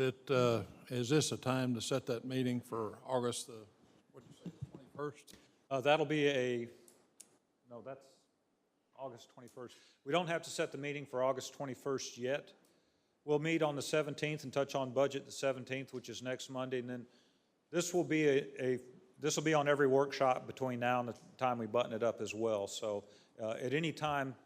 this a time to set that meeting for August the, what'd you say, 21st? That'll be no, that's August 21st. We don't have to set the meeting for August 21st yet. We'll meet on the 17th and touch on budget the 17th, which is next Monday, and then this will be this will be on every workshop between now and the time we button it up as well. So at any time,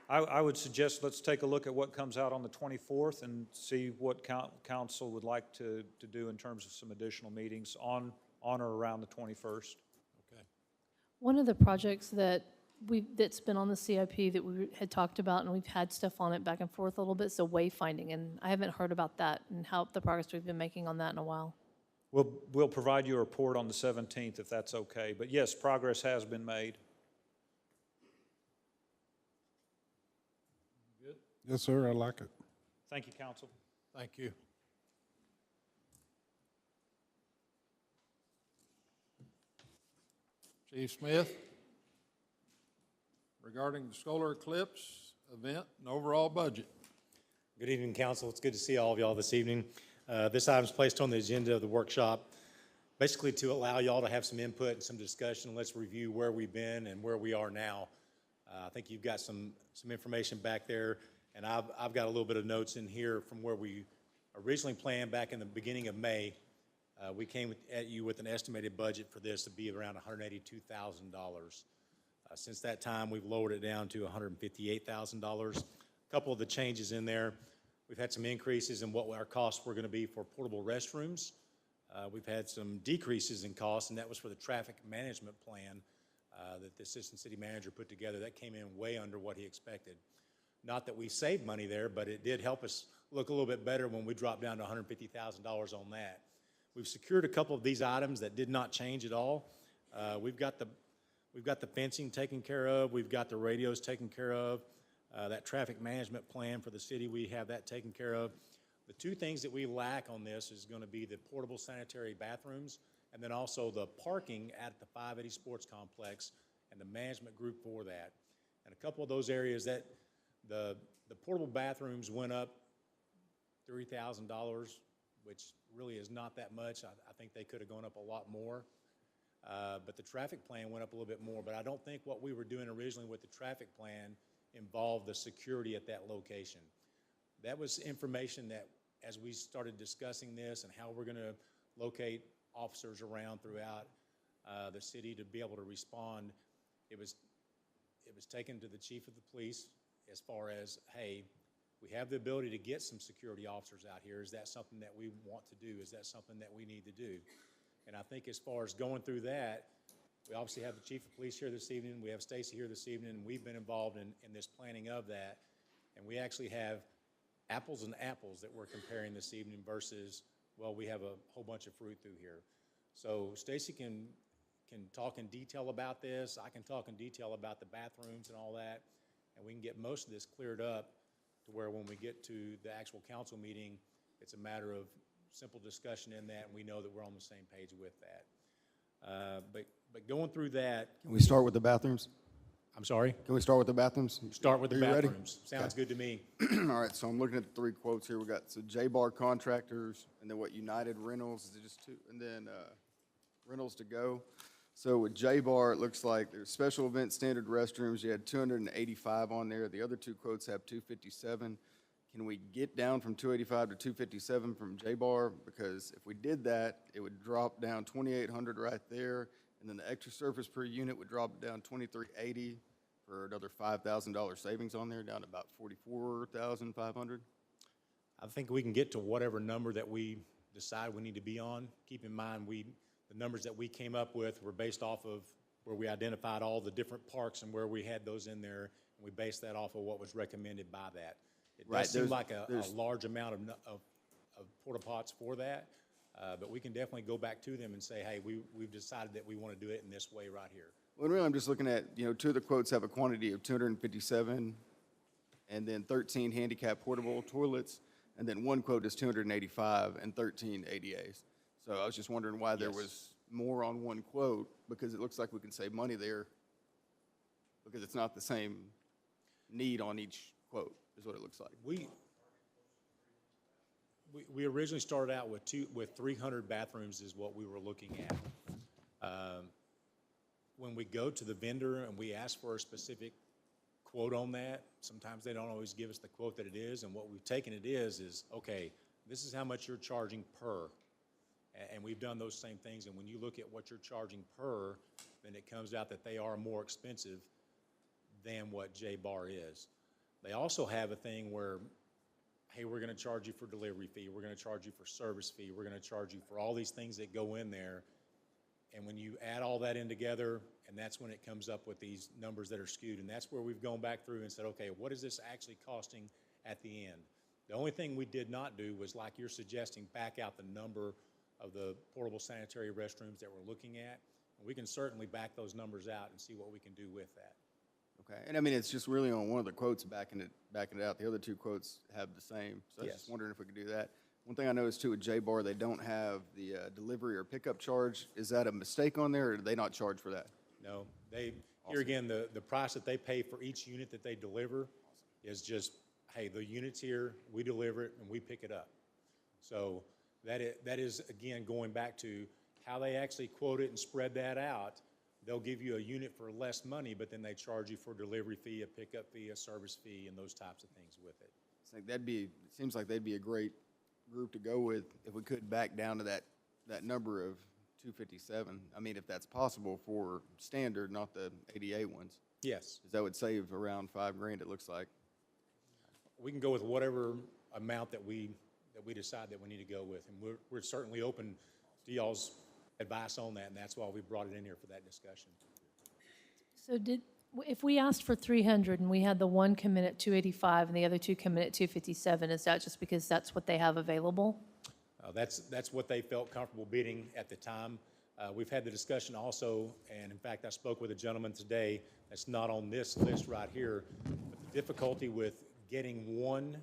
I would suggest let's take a look at what comes out on the 24th and see what council would like to do in terms of some additional meetings on or around the 21st. One of the projects that's been on the CIP that we had talked about, and we've had stuff on it back and forth a little bit, is the wayfinding, and I haven't heard about that and how the progress we've been making on that in a while. We'll provide you a report on the 17th if that's okay, but yes, progress has been made. Good? Yes, sir, I like it. Thank you, council. Thank you. Chief Smith, regarding the solar eclipse event and overall budget. Good evening, council. It's good to see all of y'all this evening. This item is placed on the agenda of the workshop, basically to allow y'all to have some input and some discussion. Let's review where we've been and where we are now. I think you've got some information back there, and I've got a little bit of notes in here from where we originally planned back in the beginning of May. We came at you with an estimated budget for this to be around $182,000. Since that time, we've lowered it down to $158,000. A couple of the changes in there, we've had some increases in what our costs were going to be for portable restrooms. We've had some decreases in costs, and that was for the traffic management plan that the assistant city manager put together. That came in way under what he expected. Not that we saved money there, but it did help us look a little bit better when we dropped down to $150,000 on that. We've secured a couple of these items that did not change at all. We've got the fencing taken care of. We've got the radios taken care of. That traffic management plan for the city, we have that taken care of. The two things that we lack on this is going to be the portable sanitary bathrooms and then also the parking at the 580 Sports Complex and the management group for that. And a couple of those areas that the portable bathrooms went up $3,000, which really is not that much. I think they could have gone up a lot more. But the traffic plan went up a little bit more. But I don't think what we were doing originally with the traffic plan involved the security at that location. That was information that, as we started discussing this and how we're going to locate officers around throughout the city to be able to respond, it was taken to the chief of the police as far as, hey, we have the ability to get some security officers out here. Is that something that we want to do? Is that something that we need to do? And I think as far as going through that, we obviously have the chief of police here this evening. We have Stacy here this evening, and we've been involved in this planning of that. And we actually have apples and apples that we're comparing this evening versus, well, we have a whole bunch of fruit through here. So Stacy can talk in detail about this. I can talk in detail about the bathrooms and all that, and we can get most of this cleared up to where when we get to the actual council meeting, it's a matter of simple discussion in that, and we know that we're on the same page with that. But But going through that, Can we start with the bathrooms? I'm sorry, Can we start with the bathrooms? start with the Are you ready? bathrooms. Sounds good to me. All right, so I'm looking at the three quotes here. We got, so J-Bar Contractors, and then what, United Rentals, is it just two? And then, Rentals to Go. So with J-Bar, it looks like there's special event standard restrooms, you had 285 on there. The other two quotes have 257. Can we get down from 285 to 257 from J-Bar? Because if we did that, it would drop down 2,800 right there, and then the extra surface per unit would drop it down 2,380 for another $5,000 savings on there, down to about 44,500. I think we can get to whatever number that we decide we need to be on. Keep in mind, the numbers that we came up with were based off of where we identified all the different parks and where we had those in there, and we based that off of what was recommended by that. It Right, does seem there's- like a there's- large amount of porta pots for that, but we can definitely go back to them and say, hey, we've decided that we want to do it in this way right here. Well, really, I'm just looking at, two of the quotes have a quantity of 257, and then 13 handicap portable toilets, and then one quote is 285 and 13 ADAs. So I was just wondering why there Yes. was more on one quote, because it looks like we can save money there, because it's not the same need on each quote, is what it looks like. We originally started out with 300 bathrooms is what we were looking at. When we go to the vendor and we ask for a specific quote on that, sometimes they don't always give us the quote that it is, and what we've taken it is, okay, this is how much you're charging per. And we've done those same things, and when you look at what you're charging per, then it comes out that they are more expensive than what J-Bar is. They also have a thing where, hey, we're gonna charge you for delivery fee, we're gonna charge you for service fee, we're gonna charge you for all these things that go in there. And when you add all that in together, and that's when it comes up with these numbers that are skewed, and that's where we've gone back through and said, okay, what is this actually costing at the end? The only thing we did not do was, like you're suggesting, back out the number of the portable sanitary restrooms that we're looking at. And we can certainly back those numbers out and see what we can do with that. Okay, and I mean, it's just really on one of the quotes backing it out. The other two quotes have the same, so I was just Yes. wondering if we could do that. One thing I noticed too with J-Bar, they don't have the delivery or pickup charge. Is that a mistake on there, or do they not charge for that? No, here again, the price that they pay for each unit that they deliver is just, hey, the unit's here, we deliver it, and we pick it up. So that is, again, going back to how they actually quote it and spread that out. They'll give you a unit for less money, but then they charge you for a delivery fee, a pickup fee, a service fee, and those types of things with it. It's like it seems like they'd be a great group to go with if we could back down to that number of 257. I mean, if that's possible for standard, not the 88 ones. Yes, Because that would save around $5,000, it looks like. we can go with whatever amount that we decide that we need to go with, and we're certainly open to y'all's advice on that, and that's why we brought it in here for that discussion. So if we asked for 300 and we had the one come in at 285 and the other two come in at 257, is that just because that's what they have available? That's what they felt comfortable bidding at the time. We've had the discussion also, and in fact, I spoke with a gentleman today that's not on this list right here, but the difficulty with getting one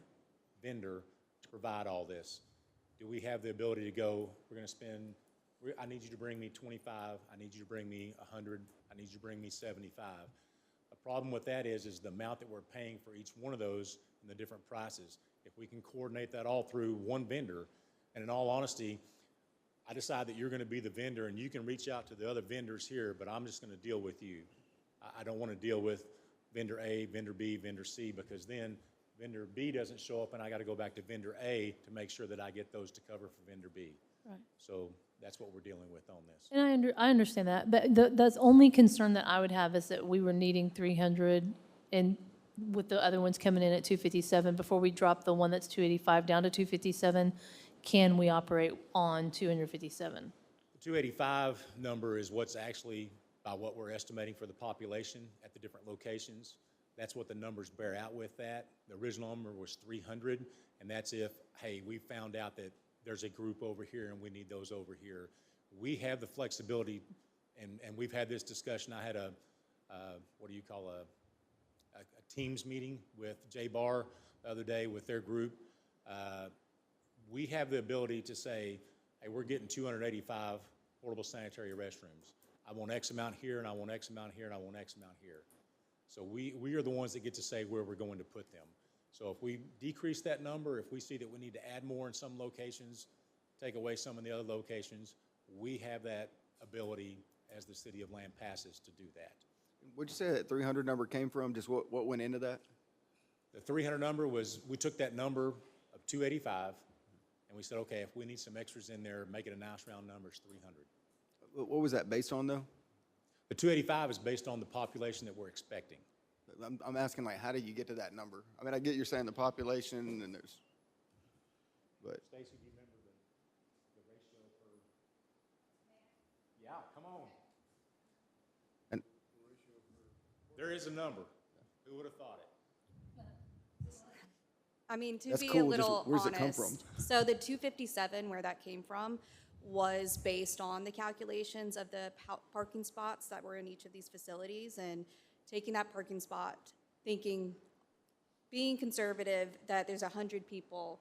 vendor to provide all this. Do we have the ability to go, we're gonna spend, I need you to bring me 25, I need you to bring me 100, I need you to bring me 75. The problem with that is the amount that we're paying for each one of those and the different prices. If we can coordinate that all through one vendor, and in all honesty, I decide that you're gonna be the vendor and you can reach out to the other vendors here, but I'm just gonna deal with you. I don't wanna deal with vendor A, vendor B, vendor C, because then vendor B doesn't show up and I gotta go back to vendor A to make sure that I get those to cover for vendor B. Right. So that's what we're dealing with on this. And I understand that, but the only concern that I would have is that we were needing 300 and with the other ones coming in at 257, before we drop the one that's 285 down to 257, can we operate on 257? The 285 number is what's actually by what we're estimating for the population at the different locations. That's what the numbers bear out with that. The original number was 300, and that's if, hey, we found out that there's a group over here and we need those over here. We have the flexibility, and we've had this discussion. I had a Teams meeting with J-Bar the other day with their group. We have the ability to say, hey, we're getting 285 portable sanitary restrooms. I want X amount here, and I want X amount here, and I want X amount here. So we are the ones that get to say where we're going to put them. So if we decrease that number, if we see that we need to add more in some locations, take away some in the other locations, we have that ability as the city of Lampasas to do that. What'd you say that 300 number came from? Just what went into that? The 300 number was, we took that number of 285, and we said, okay, if we need some extras in there, make it a nice round number, it's 300. What was that based on, though? The 285 is based on the population that we're expecting. I'm asking, like, how did you get to that number? I mean, I get you're saying the population, and there's, but. Stacy, do you remember the ratio per? Yeah, come on. And There is a number. Who would have thought it? I mean, to That's be a cool. Just little where's it come from? honest, so the 257, where that came from, was based on the calculations of the parking spots that were in each of these facilities, and taking that parking spot, thinking, being conservative, that there's 100 people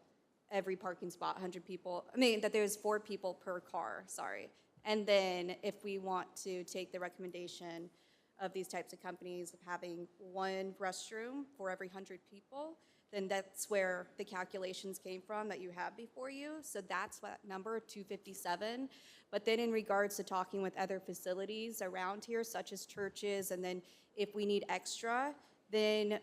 every parking spot, 100 people, I mean, that there's 4 people per car, sorry. And then if we want to take the recommendation of these types of companies of having 1 restroom for every 100 people, then that's where the calculations came from that you have before you. So that's what number, 257. But then in regards to talking with other facilities around here, such as churches, and then if we need extra, then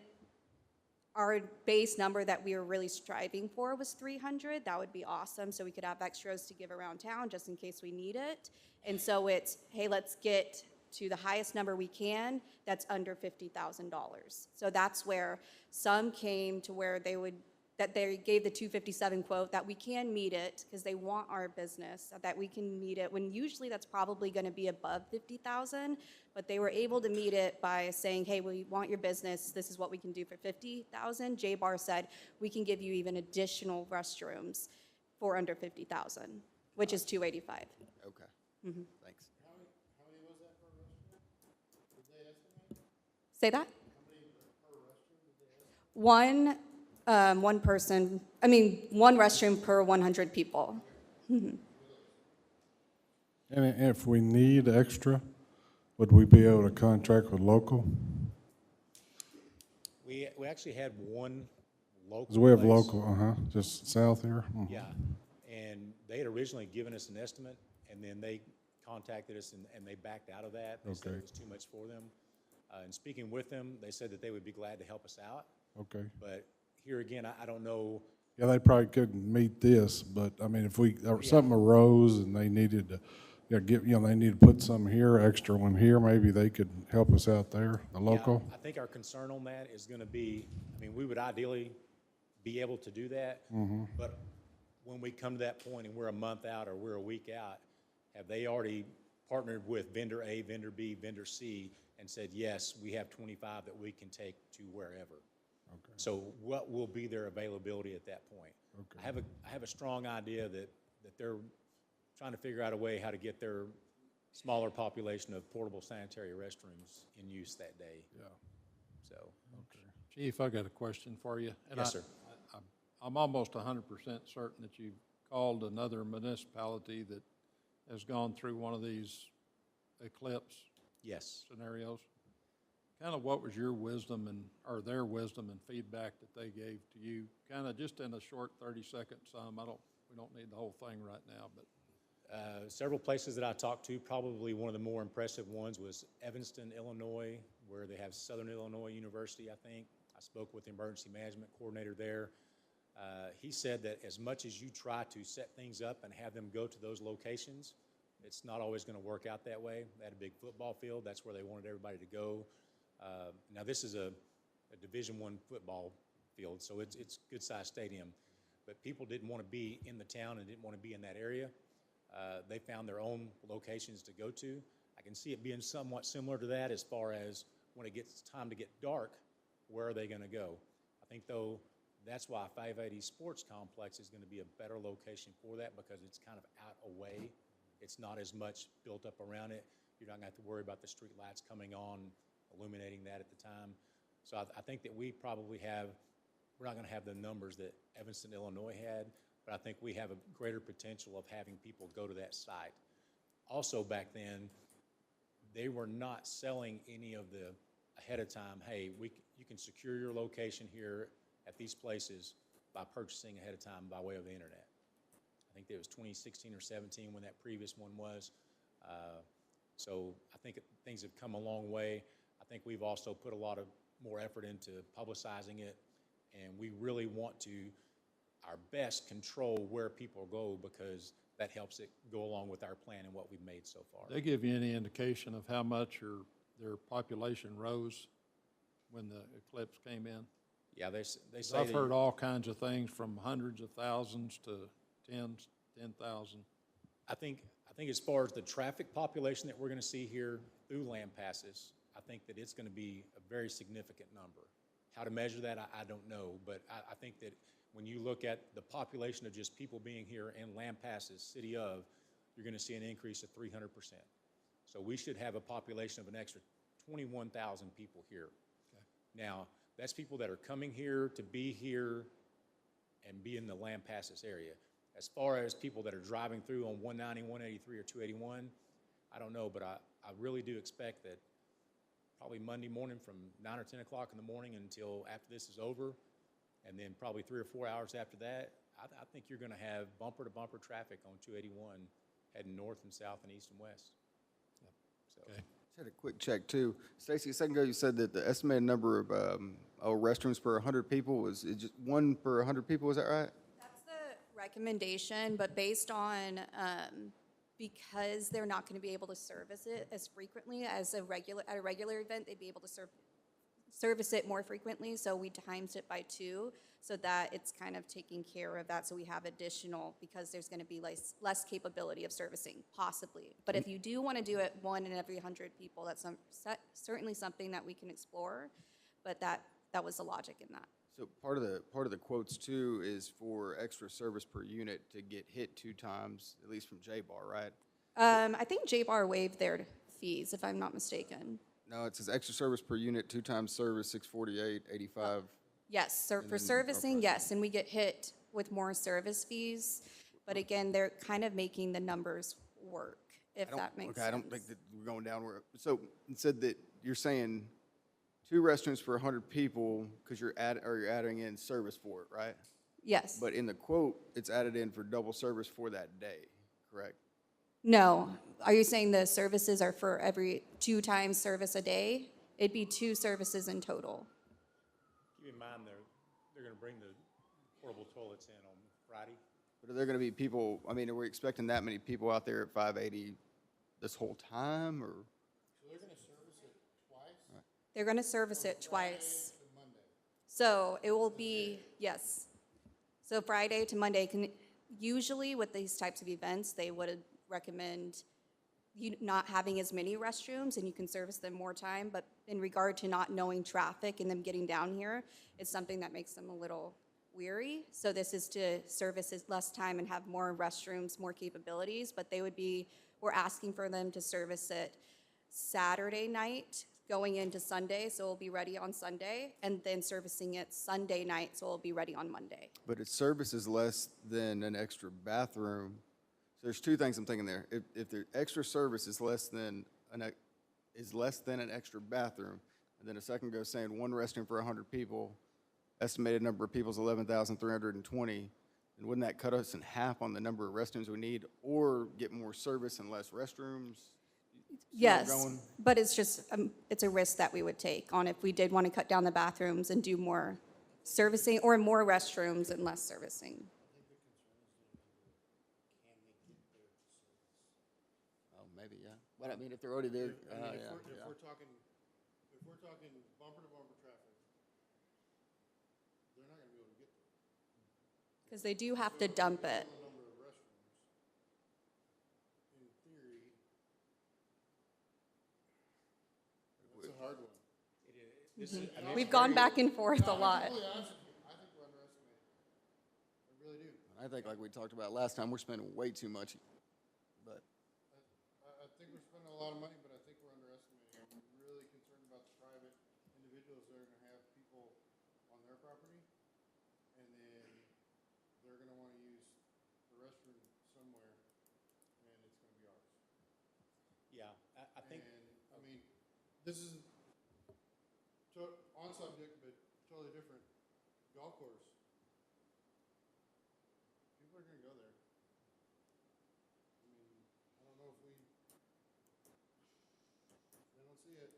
our base number that we were really striving for was 300. That would be awesome, so we could have extras to give around town just in case we need it. And so it's, hey, let's get to the highest number we can that's under $50,000. So that's where some came to where they would, that they gave the 257 quote, that we can meet it because they want our business, that we can meet it, when usually that's probably going to be above 50,000, but they were able to meet it by saying, hey, we want your business, this is what we can do for 50,000. J-Bar said, we can give you even additional restrooms for under 50,000, which is 285. okay, thanks. Say that? One person, I mean, 1 restroom per 100 people. And if we need extra, would we be able to contract with local? We actually had one local. Because we have place. local, just south here. Yeah, and they had originally given us an estimate, and then they contacted us and they backed out of that. They said Okay. it was too much for them. And speaking with them, they said that they would be glad to help us out. Okay. But here again, I don't know. Yeah, they probably couldn't meet this, but I mean, if we, something arose and they needed to, they need to put some here, extra one here, maybe they could help us out there, the local. Yeah, I think our concern on that is gonna be, I mean, we would ideally be able to do that. But when we come to that point and we're a month out or we're a week out, have they already partnered with vendor A, vendor B, vendor C, and said, yes, we have 25 that we can take to wherever? Okay. So what will be their availability at that point? Okay. I have a strong idea that they're trying to figure out a way how to get their smaller population of portable sanitary restrooms in use that day. Yeah. So, Chief, I got a question for you. And yes, sir. I'm almost 100% certain that you've called another municipality that has gone through one of these eclipse Yes. scenarios. Kind of what was your wisdom or their wisdom and feedback that they gave to you? Kind of just in a short 30-second sum. We don't need the whole thing right now, but. Several places that I talked to, probably one of the more impressive ones was Evanston, Illinois, where they have Southern Illinois University, I think. I spoke with the emergency management coordinator there. He said that as much as you try to set things up and have them go to those locations, it's not always going to work out that way. They had a big football field. That's where they wanted everybody to go. Now, this is a Division I football field, so it's a good-sized stadium. But people didn't want to be in the town and didn't want to be in that area. They found their own locations to go to. I can see it being somewhat similar to that as far as when it gets time to get dark, where are they going to go? I think, though, that's why 580 Sports Complex is going to be a better location for that because it's kind of out away. It's not as much built up around it. You're not going to have to worry about the street lights coming on, illuminating that at the time. So I think that we probably we're not going to have the numbers that Evanston, Illinois had, but I think we have a greater potential of having people go to that site. Also back then, they were not selling any of the ahead of time, hey, you can secure your location here at these places by purchasing ahead of time by way of the internet. I think it was 2016 or 17 when that previous one was. So I think things have come a long way. I think we've also put a lot of more effort into publicizing it, and we really want to, our best, control where people go, because that helps it go along with our plan and what we've made so far. They give you any indication of how much their population rose when the eclipse came in? Yeah, they say. I've heard all kinds of things from hundreds of thousands to 10,000. I think as far as the traffic population that we're going to see here through Lampasas, I think that it's going to be a very significant number. How to measure that, I don't know, but I think that when you look at the population of just people being here in Lampasas, city of, you're going to see an increase of 300%. So we should have a population of an extra 21,000 people here. Okay. Now, that's people that are coming here to be here and be in the Lampasas area. As far as people that are driving through on 190, 183, or 281, I don't know, but I really do expect that probably Monday morning from 9 or 10 o'clock in the morning until after this is over, and then probably 3 or 4 hours after that, I think you're going to have bumper-to-bumper traffic on 281 heading north and south and east and west. Yep. So. Okay. Just had a quick check, too. Stacy, a second ago you said that the estimated number of restrooms per 100 people was just 1 per 100 people, is that right? That's the recommendation, but based on, because they're not going to be able to service it as frequently as at a regular event, they'd be able to service it more frequently, so we times it by 2, so that it's kind of taking care of that, so we have additional, because there's going to be less capability of servicing, possibly. But if you do want to do it 1 in every 100 people, that's certainly something that we can explore, but that was the logic in that. So part of the quotes too is for extra service per unit to get hit 2 times, at least from J-Bar, right? I think J-Bar waived their fees, if I'm not mistaken. No, it says extra service per unit, 2 times service, $648.85. Yes, so for servicing, okay. yes, and we get hit with more service fees, but again, they're kind of making the numbers work, if that makes sense. Okay, I don't think that we're going down where, so it said that you're saying 2 restrooms for 100 people because you're adding in service for it, right? Yes. But in the quote, it's added in for double service for that day, correct? No, are you saying the services are for every 2 times service a day? It'd be 2 services in total. Keep in mind, they're going to bring the portable toilets in on Friday. But are there going to be people, I mean, are we expecting that many people out there at 580 this whole time, or? So they're gonna service it twice? They're going to service it twice. To Monday. So it will be, yes. So Friday to Monday, usually with these types of events, they would recommend you not having as many restrooms and you can service them more time, but in regard to not knowing traffic and them getting down here, it's something that makes them a little weary. So this is to service less time and have more restrooms, more capabilities, but we're asking for them to service it Saturday night going into Sunday, so it'll be ready on Sunday, and then servicing it Sunday night, so it'll be ready on Monday. But its service is less than an extra bathroom. So there's 2 things I'm thinking there. If the extra service is less than an extra bathroom, and then a second ago saying 1 restroom for 100 people, estimated number of people is 11,320, and wouldn't that cut us in half on the number of restrooms we need, or get more service and less restrooms? Yes, but it's just, it's a risk that we would take on if we did want to cut down the bathrooms and do more servicing, or more restrooms and less servicing. Oh, maybe, yeah. But I mean, if they're already there, If we're talking bumper to bumper traffic, they're not gonna be able to get there. Because they do have to dump it. The number of restrooms, in theory, that's a hard one. We've gone back and forth a lot. To be honest with you, I think we're underestimating. I really do. I think like we talked about last time, we're spending way too much, but. I think we're spending a lot of money, but I think we're underestimating. I'm really concerned about the private individuals that are gonna have people on their property, and then they're gonna wanna use the restroom somewhere, and it's gonna be ours. Yeah, I think. And this is on subject, but totally different. Golf course. People are gonna go there. I mean, I don't know if they don't see it.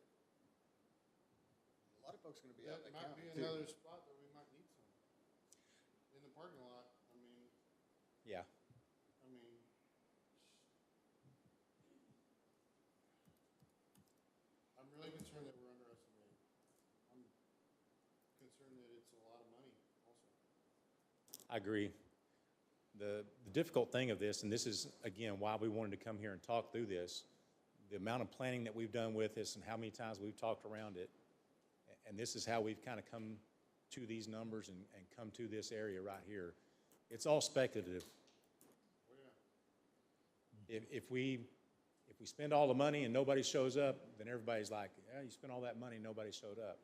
A lot of folks are gonna be out That there might counting be too. another spot that we might need some. In the parking lot, I mean, Yeah. I'm really concerned that we're underestimating. I'm concerned that it's a lot of money also. I agree. The difficult thing of this, and this is, again, why we wanted to come here and talk through this, the amount of planning that we've done with this and how many times we've talked around it, and this is how we've kind of come to these numbers and come to this area right here. It's all speculative. Oh, yeah. If we spend all the money and nobody shows up, then everybody's like, yeah, you spent all that money and nobody showed up.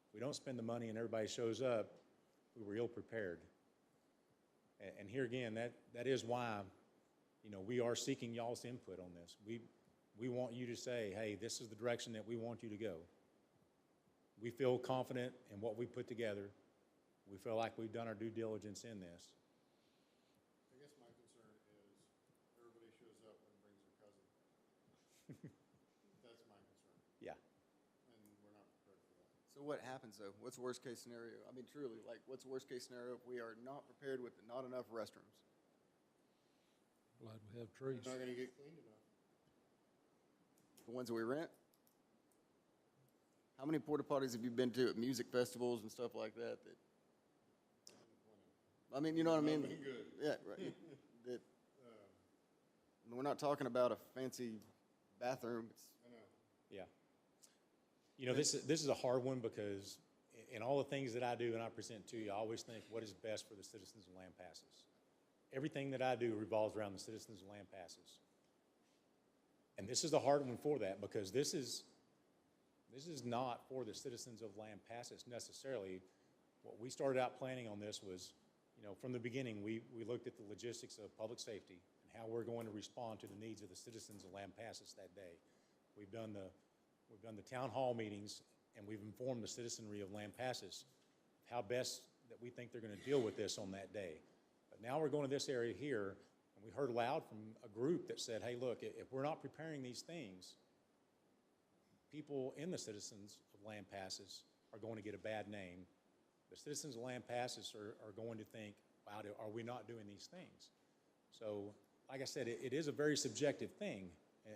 If we don't spend the money and everybody shows up, we were ill prepared. And here again, that is why, you know, we are seeking y'all's input on this. We want you to say, hey, this is the direction that we want you to go. We feel confident in what we put together. We feel like we've done our due diligence in this. I guess my concern is everybody shows up and brings their cousin. That's my concern, Yeah. and we're not prepared for that. So what happens though? What's the worst case scenario? I mean, truly, like, what's the worst case scenario if we are not prepared with not enough restrooms? Glad we have trees. It's not gonna get cleaned enough. The ones that we rent? How many porta potties have you been to at music festivals and stuff like that? I mean, you know what I mean? Nothing good. Yeah, right. That, we're not talking about a fancy bathroom. It's, I know. Yeah. You know, this is a hard one because in all the things that I do and I present to you, I always think what is best for the citizens of Lampasas. Everything that I do revolves around the citizens of Lampasas. And this is the hard one for that because this is not for the citizens of Lampasas necessarily. What we started out planning on this was, you know, from the beginning, we looked at the logistics of public safety and how we're going to respond to the needs of the citizens of Lampasas that day. We've done the town hall meetings and we've informed the citizenry of Lampasas how best that we think they're going to deal with this on that day. But now we're going to this area here, and we heard loud from a group that said, hey, look, if we're not preparing these things, people in the citizens of Lampasas are going to get a bad name. The citizens of Lampasas are going to think, wow, are we not doing these things? So, like I said, it is a very subjective thing,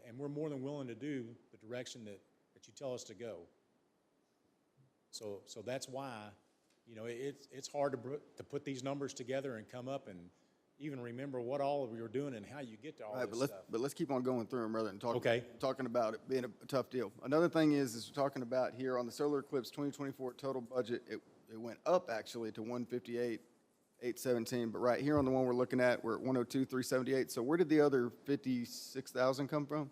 and we're more than willing to do the direction that you tell us to go. So that's why, you know, it's hard to put these numbers together and come up and even remember what all of you are doing and how you get to all right, this but stuff. let's keep on going through them rather than Okay. talking about it being a tough deal. Another thing is we're talking about here on the solar eclipse 2024 total budget, it went up actually to 158,817, but right here on the one we're looking at, we're at 102,378. So where did the other 56,000 come from?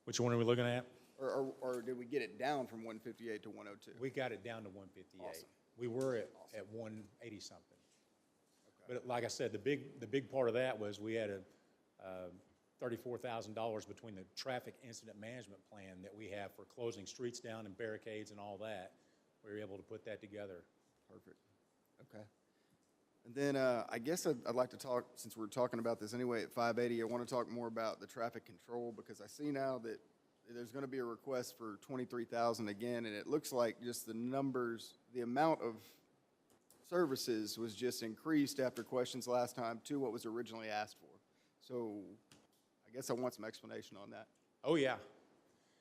Which one are we looking at? Or did we get it down from 158 to 102? We got it down to 158. Awesome. We were at 180 something. But like I said, the big part of that was we had a $34,000 between the traffic incident management plan that we have for closing streets down and barricades and all that. We were able to put that together. Perfect. Okay. And then I guess I'd like to talk, since we're talking about this anyway at 580, I want to talk more about the traffic control because I see now that there's going to be a request for 23,000 again, and it looks like just the numbers, the amount of services was just increased after questions last time to what was originally asked for. So I guess I want some explanation on that. Oh, yeah.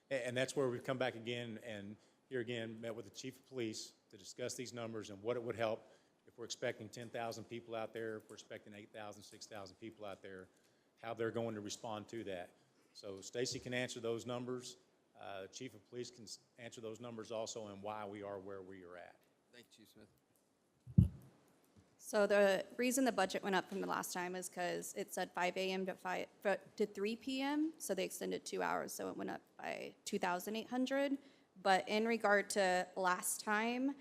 And that's where we've come back again and here again met with the chief of police to discuss these numbers and what it would help if we're expecting 10,000 people out there, if we're expecting 8,000, 6,000 people out there, how they're going to respond to that. So Stacy can answer those numbers. Chief of police can answer those numbers also and why we are where we are at. Thank you, Chief Smith. So the reason the budget went up from the last time is because it said 5 a.m. to 3 p.m., so they extended 2 hours, so it went up by 2,800. But in regard to last time,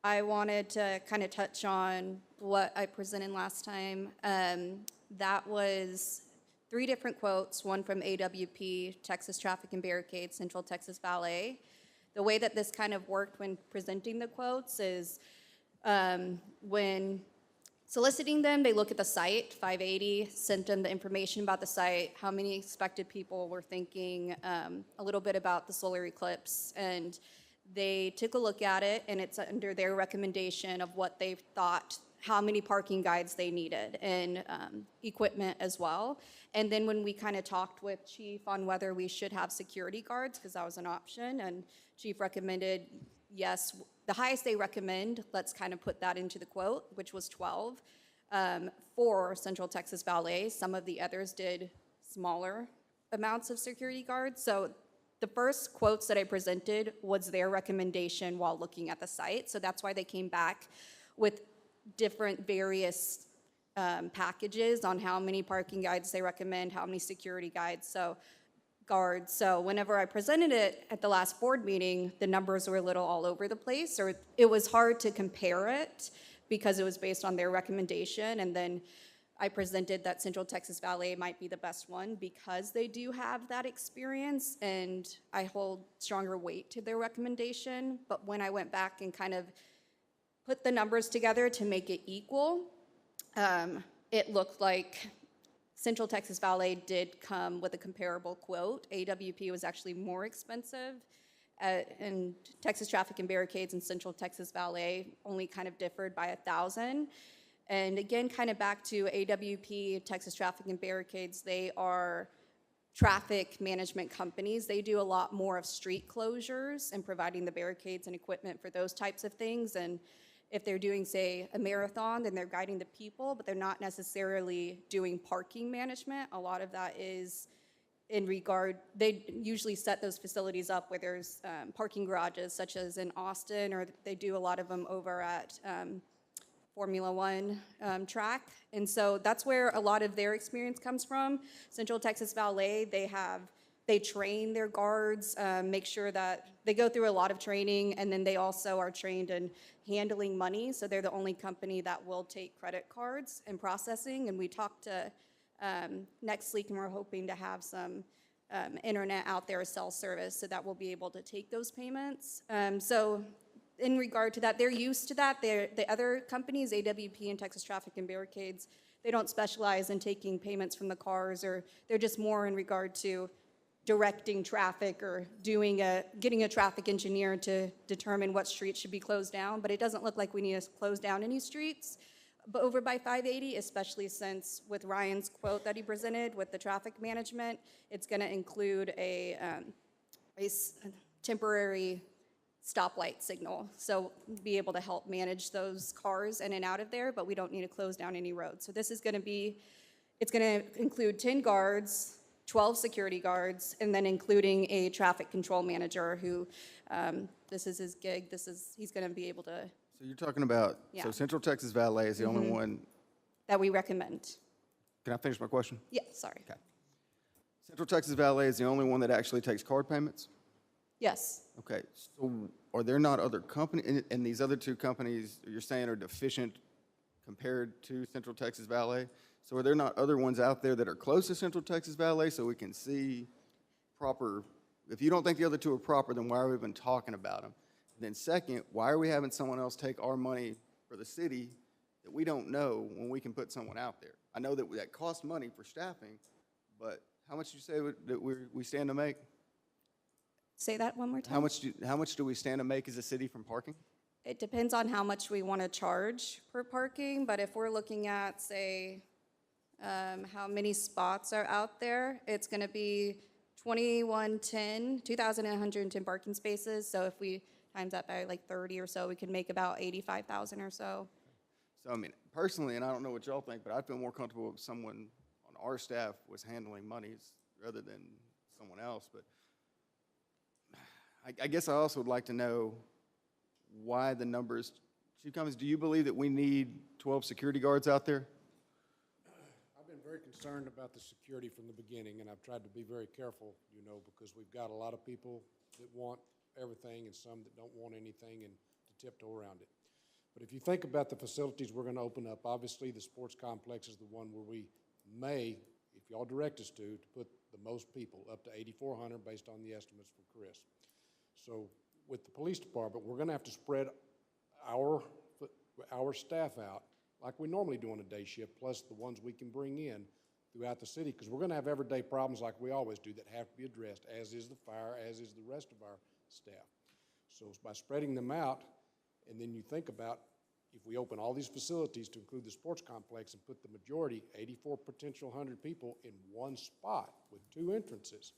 I wanted to kind of touch on what I presented last time. That was 3 different quotes, one from AWP, Texas Traffic and Barricades, Central Texas Valet. The way that this kind of worked when presenting the quotes is when soliciting them, they look at the site, 580, sent them the information about the site, how many expected people were thinking, a little bit about the solar eclipse, and they took a look at it, and it's under their recommendation of what they thought, how many parking guides they needed, and equipment as well. And then when we kind of talked with Chief on whether we should have security guards, because that was an option, and Chief recommended, yes, the highest they recommend, let's kind of put that into the quote, which was 12 for Central Texas Valet. Some of the others did smaller amounts of security guards. So the first quotes that I presented was their recommendation while looking at the site. So that's why they came back with different various packages on how many parking guides they recommend, how many security guides. Guards. So whenever I presented it at the last board meeting, the numbers were a little all over the place, or it was hard to compare it because it was based on their recommendation. And then I presented that Central Texas Valet might be the best one because they do have that experience, and I hold stronger weight to their recommendation. But when I went back and kind of put the numbers together to make it equal, it looked like Central Texas Valet did come with a comparable quote. AWP was actually more expensive, and Texas Traffic and Barricades and Central Texas Valet only kind of differed by $1,000. And again, kind of back to AWP, Texas Traffic and Barricades, they are traffic management companies. They do a lot more of street closures and providing the barricades and equipment for those types of things. And if they're doing, say, a marathon, then they're guiding the people, but they're not necessarily doing parking management. A lot of that is in regard, they usually set those facilities up where there's parking garages, such as in Austin, or they do a lot of them over at Formula One track. And so that's where a lot of their experience comes from. Central Texas Valet, they train their guards, make sure that they go through a lot of training, and then they also are trained in handling money. So they're the only company that will take credit cards and processing. And we talked to next week, and we're hoping to have some internet out there, cell service, so that we'll be able to take those payments. So in regard to that, they're used to that. The other companies, AWP and Texas Traffic and Barricades, they don't specialize in taking payments from the cars, or they're just more in regard to directing traffic or getting a traffic engineer to determine what streets should be closed down. But it doesn't look like we need to close down any streets but over by 580, especially since with Ryan's quote that he presented with the traffic management, it's going to include a temporary stoplight signal. So be able to help manage those cars in and out of there, but we don't need to close down any roads. So this is going to be, it's going to include 10 guards, 12 security guards, and then including a traffic control manager who, this is his gig, he's going to be able to. So you're talking about, Yeah. so Central Texas Valet is the only one. That we recommend. Can I finish my question? Yeah, sorry. Okay. Central Texas Valet is the only one that actually takes card payments? Yes. Okay, so are there not other companies, and these other two companies you're saying are deficient compared to Central Texas Valet? So are there not other ones out there that are close to Central Texas Valet so we can see proper, if you don't think the other two are proper, then why are we even talking about them? And then second, why are we having someone else take our money for the city that we don't know when we can put someone out there? I know that that costs money for staffing, but how much do you say that we stand to make? Say that one more time. How much do we stand to make as a city from parking? It depends on how much we want to charge per parking, but if we're looking at, say, how many spots are out there, it's going to be 2,110 parking spaces. So if we times that by like 30 or so, we can make about 85,000 or so. So, I mean, personally, and I don't know what y'all think, but I'd feel more comfortable if someone on our staff was handling monies rather than someone else. But I guess I also would like to know why the numbers. Chief Cummings, do you believe that we need 12 security guards out there? I've been very concerned about the security from the beginning, and I've tried to be very careful, because we've got a lot of people that want everything and some that don't want anything and to tiptoe around it. But if you think about the facilities we're going to open up, obviously the sports complex is the one where we may, if if y'all direct us to put the most people, up to 8,400 based on the estimates from Chris. So with the police department, we're gonna have to spread our staff out like we normally do on a day shift, plus the ones we can bring in throughout the city, because we're gonna have everyday problems like we always do that have to be addressed, as is the fire, as is the rest of our staff. So by spreading them out, and then you think about if we open all these facilities to include the sports complex and put the majority, 84 potential 100 people in one spot with 2 entrances,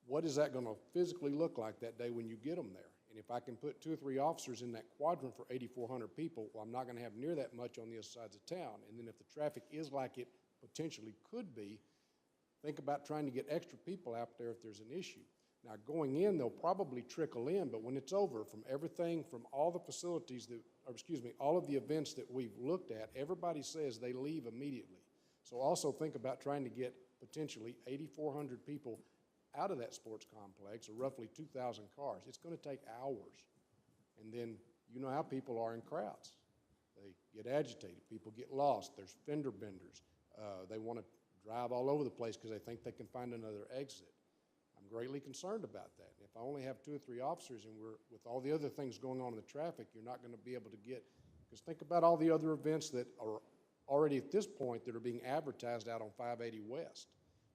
what is that gonna physically look like that day when you get them there? And if I can put 2 or 3 officers in that quadrant for 8,400 people, well, I'm not gonna have near that much on the other sides of town. And then if the traffic is like it potentially could be, think about trying to get extra people out there if there's an issue. Now, going in, they'll probably trickle in, but when it's over, from everything, from all the facilities that, or excuse me, all of the events that we've looked at, everybody says they leave immediately. So also think about trying to get potentially 8,400 people out of that sports complex, or roughly 2,000 cars. It's gonna take hours. And then, you know how people are in crowds. They get agitated, people get lost, there's fender benders. They wanna drive all over the place because they think they can find another exit. I'm greatly concerned about that. If I only have 2 or 3 officers and we're, with all the other things going on in the traffic, you're not gonna be able to get, because think about all the other events that are already at this point that are being advertised out on 580 West.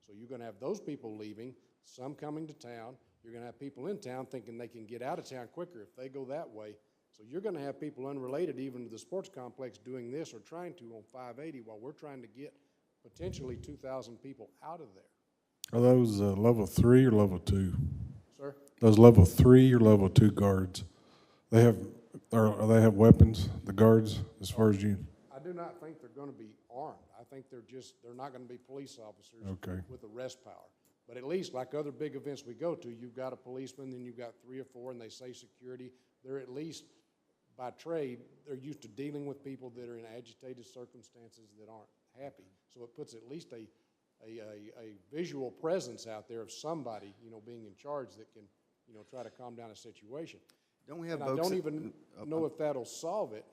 So you're gonna have those people leaving, some coming to town. You're gonna have people in town thinking they can get out of town quicker if they go that way. So you're gonna have people unrelated even to the sports complex doing this or trying to on 580 while we're trying to get potentially 2,000 people out of there. Are those level 3 or level 2? Sir? Those level 3 or level 2 guards? They have, or they have weapons, the guards, as far as you? I do not think they're gonna be armed. I think they're not gonna be police officers with arrest power. But at least, like other big events we go to, you've got a policeman, then you've got 3 or 4, and they say security. They're at least, by trade, they're used to dealing with people that are in agitated circumstances that aren't happy. So it puts at least a visual presence out there of somebody, you know, being in charge that can, you know, try to calm down a situation. Don't we have And I don't even know if that'll solve it,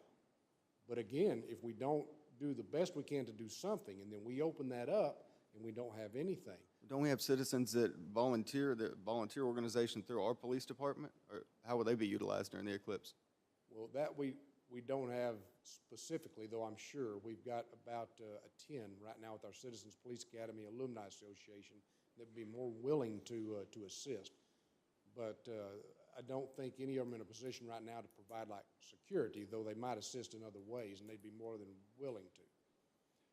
but again, if we don't do the best we can to do something, and then we open that up and we don't have anything. Don't we have citizens that volunteer, the volunteer organization through our police department? Or how would they be utilized during the eclipse? Well, that we don't have specifically, though I'm sure. We've got about a 10 right now with our Citizens Police Academy Alumni Association that would be more willing to assist. But I don't think any of them in a position right now to provide like security, though they might assist in other ways, and they'd be more than willing to.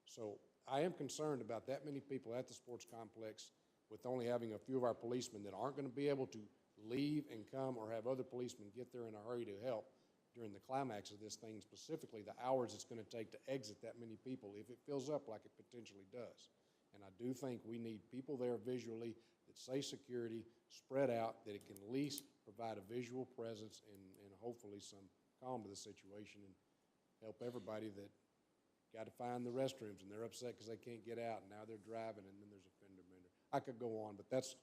So I am concerned about that many people at the sports complex with only having a few of our policemen that aren't going to be able to leave and come or have other policemen get there in a hurry to help during the climax of this thing, specifically the hours it's going to take to exit that many people if it fills up like it potentially does. And I do think we need people there visually that say security, spread out, that it can at least provide a visual presence and hopefully some calm to the situation and help everybody that got to find the restrooms and they're upset because they can't get out and now they're driving and then there's a fender bender. I could go on, but that's,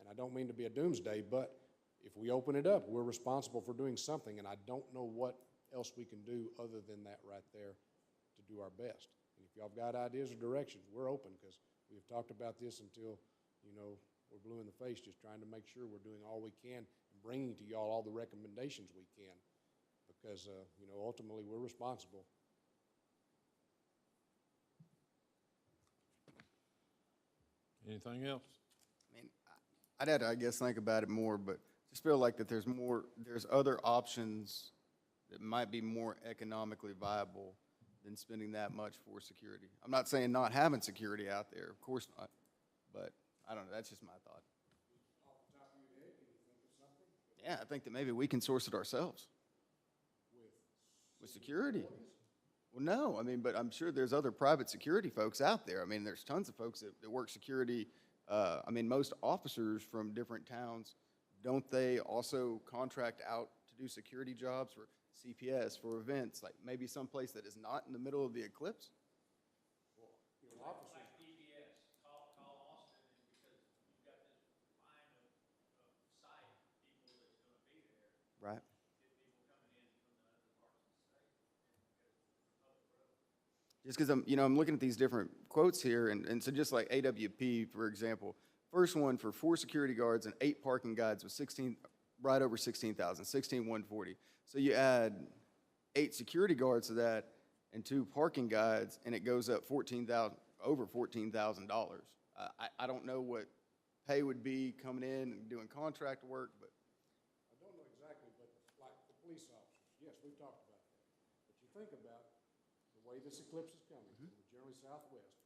and I don't mean to be a doomsday, but if we open it up, we're responsible for doing something, and I don't know what else we can do other than that right there to do our best. And if y'all have got ideas or directions, we're open, because we've talked about this until, you know, we're blue in the face, just trying to make sure we're doing all we can and bringing to y'all all the recommendations we can, because, you know, ultimately we're responsible. Anything else? I mean, I'd have to, I guess, think about it more, but just feel like that there's other options that might be more economically viable than spending that much for security. I'm not saying not having security out there, of course not, but I don't know, that's just my thought. Off the top of your head, can you think of something? Yeah, I think that maybe we can source it ourselves. With security? Well, no, I mean, but I'm sure there's other private security folks out there. I mean, there's tons of folks that work security. I mean, most officers from different towns, don't they also contract out to do security jobs for CPS, for events, like maybe someplace that is not in the middle of the eclipse? Well, you know, officers. Like PBS, call Austin, and because you've got this line of sight people that's going to be there. Right. Get people coming in from the other parts of the state, and because it's a public road. Just because I'm looking at these different quotes here, and so just like AWP, for example, first one for 4 security guards and 8 parking guides was right over 16,000, 16,140. So you add 8 security guards to that and 2 parking guides, and it goes up over $14,000. I don't know what pay would be coming in and doing contract work, but I don't know exactly, but like the police officers, yes, we've talked about that. But you think about the way this eclipse is coming, from the generally southwest,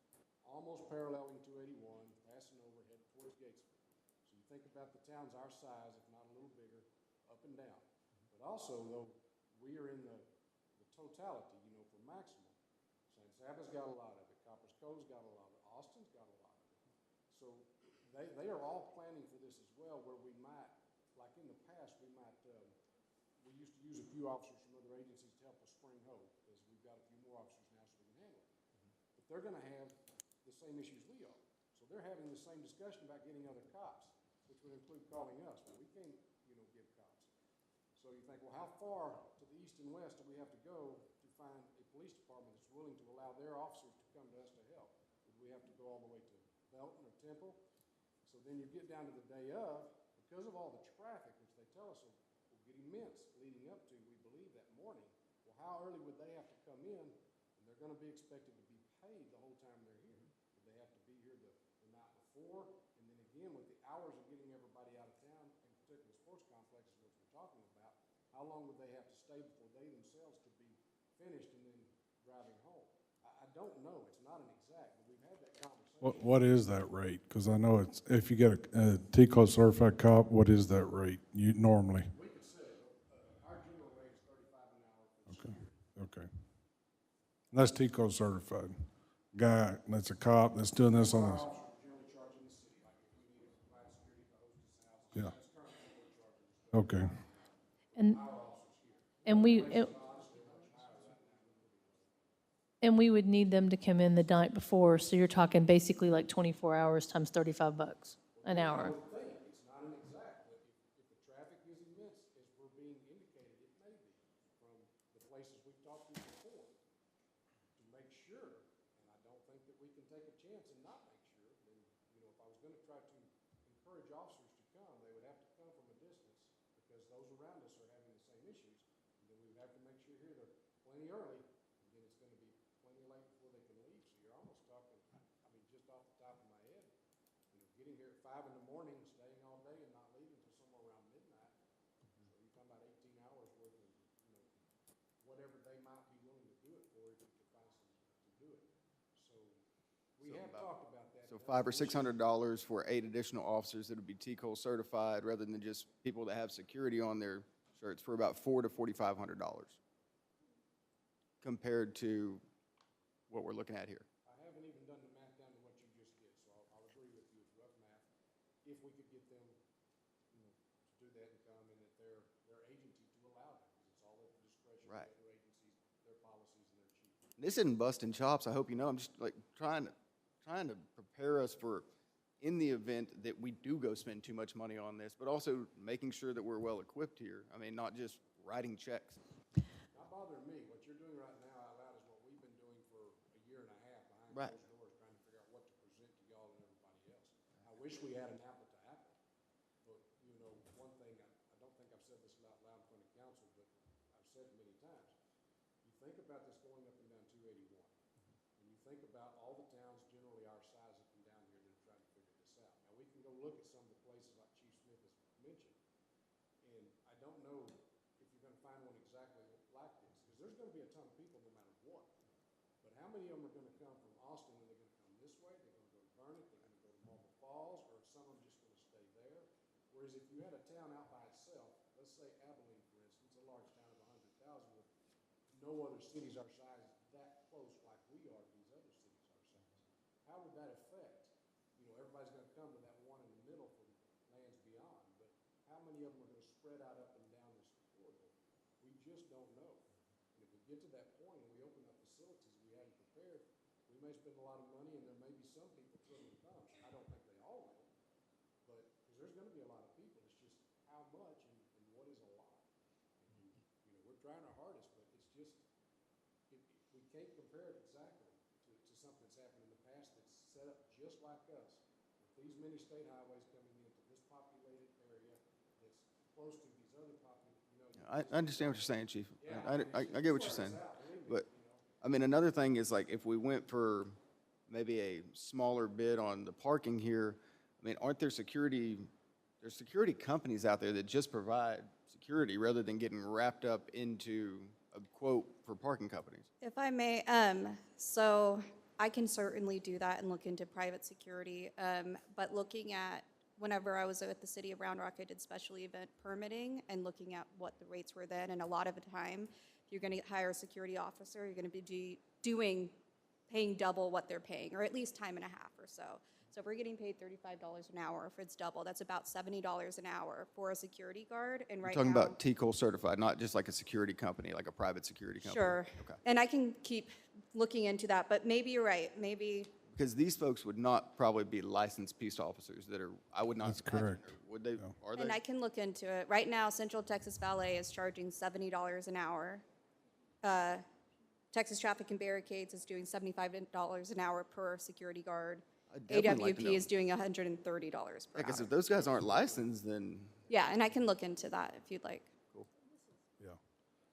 almost paralleling 281, passing over, heading towards Gatesville. So you think about the towns our size, if not a little bigger, up and down. But also, though, we are in the totality, for maximum. St. Sabba's got a lot of it, Copper's Cove's got a lot of it, Austin's got a lot of it. So they are all planning for this as well, where we might, like in the past, we used to use a few officers from other agencies to help us spring hoe, because we've got a few more officers now so we can handle it. But they're gonna have the same issues we are. So they're having the same discussion about getting other cops, which would include calling us, but we can't, give cops. So you think, well, how far to the east and west do we have to go to find a police department that's willing to allow their officers to come to us to help? Would we have to go all the way to Belton or Temple? So then you get down to the day of, because of all the traffic, which they tell us will get immense leading up to, we believe, that morning. Well, how early would they have to come in? And they're gonna be expected to be paid the whole time they're here. Would they have to be here the night before? And then again, with the hours of getting everybody out of town, in particular sports complexes, which we're talking about, how long would they have to stay before they themselves could be finished and then driving home? I don't know. It's not an exact, but we've had that conversation. What is that rate? Because I know it's, if you get a TCO certified cop, what is that rate normally? We could say, our general rate is 35 an hour for Okay, okay. That's TCO certified. Guy that's a cop that's doing this on this. generally charging the city, like if we need to provide security for hostess houses. Yeah. That's currently what we're charging. Okay. And we would need them to come in the night before, so you're talking basically like 24 hours times $35 an hour. It's not an exact, but if the traffic is immense, as we're being indicated, it may be from the places we've talked to before. To make sure, and I don't think that we can take a chance and not make sure, then, if I was gonna try to encourage officers to come, they would have to come from a distance, because those around us are having the same issues. And then we would have to make sure here they're plenty early, and then it's gonna be plenty late before they can leave. So you're almost talking, just off the top of my head, getting here at 5 in the morning, staying all day and not leaving until somewhere around midnight. So you're talking about 18 hours worth of, whatever they might be willing to do it for, if you could find some to do it. So we have talked about that. so $500 or $600 for 8 additional officers that would be TCO certified, rather than just people that have security on their shirts, for about $400 to $4,500 compared to what we're looking at here. I haven't even done the math down to what you just did, so I'll agree with you, it's rough math. If we could get them, to do that and come, and at their agency to allow them, because it's all at the discretion of Right. their agencies, their policies, and their chief. This isn't busting chops, I hope you know. I'm just like trying to prepare us for, in the event that we do go spend too much money on this, but also making sure that we're well equipped here. I mean, not just writing checks. Not bothering me. What you're doing right now out loud is what we've been doing for a year and a half behind Right. closed doors, trying to figure out what to present to y'all and everybody else. I wish we had an apple to apple, but, one thing, I don't think I've said this out loud in front of council, but I've said it many times. You think about this going up and down 281, and you think about all the towns generally our size up and down here that are trying to figure this out. Now, we can go look at some of the places like Chief Smith has mentioned, and I don't know if you're gonna find one exactly like this, because there's gonna be a ton of people no matter what. But how many of them are gonna come from Austin, and they're gonna come this way, they're gonna go to Vernon, they're gonna go to Marble Falls, or if some of them just gonna stay there? Whereas if you had a town out by itself, let's say Abilene, for instance, a large town of 100,000 with no other cities our size that close like we are to these other cities our size, how would that affect? Everybody's gonna come to that one in the middle from lands beyond, but how many of them are gonna spread out up and down this corridor? We just don't know. And if we get to that point and we open up facilities we hadn't prepared, we may spend a lot of money, and there may be some people twiddling thumbs. I don't think they all will, but, because there's gonna be a lot of people, it's just how much and what is a lot. And, we're trying our hardest, but it's just, we can't compare it exactly. is something that's happened in the past that's set up just like us. With these many state highways coming into this populated area that's close to these other I understand what you're saying, Chief. I get what you're saying. But, I mean, another thing is like, if we went for maybe a smaller bid on the parking here, I mean, aren't there there's security companies out there that just provide security rather than getting wrapped up into a quote for parking companies? If I may, so I can certainly do that and look into private security. But looking at, whenever I was at the city of Round Rock, I did special event permitting and looking at what the rates were then. And a lot of the time, if you're going to hire a security officer, you're going to be paying double what they're paying, or at least time and a half or so. So if we're getting paid $35 an hour, if it's double, that's about $70 an hour for a security guard. And right Talking now, about TCOL certified, not just like a security company, like a private security company. sure. Okay. And I can keep looking into that, but maybe you're right. Maybe Because these folks would not probably be licensed peace officers that are, I would not. That's imagine, correct. or would they, are And they? I can look into it. Right now, Central Texas Valet is charging $70 an hour. Texas Traffic and Barricades is doing $75 an hour per security guard. I'd definitely like to know. AWP is doing $130 per Because hour. if those guys aren't licensed, then Yeah, and I can look into that if you'd like. Yeah.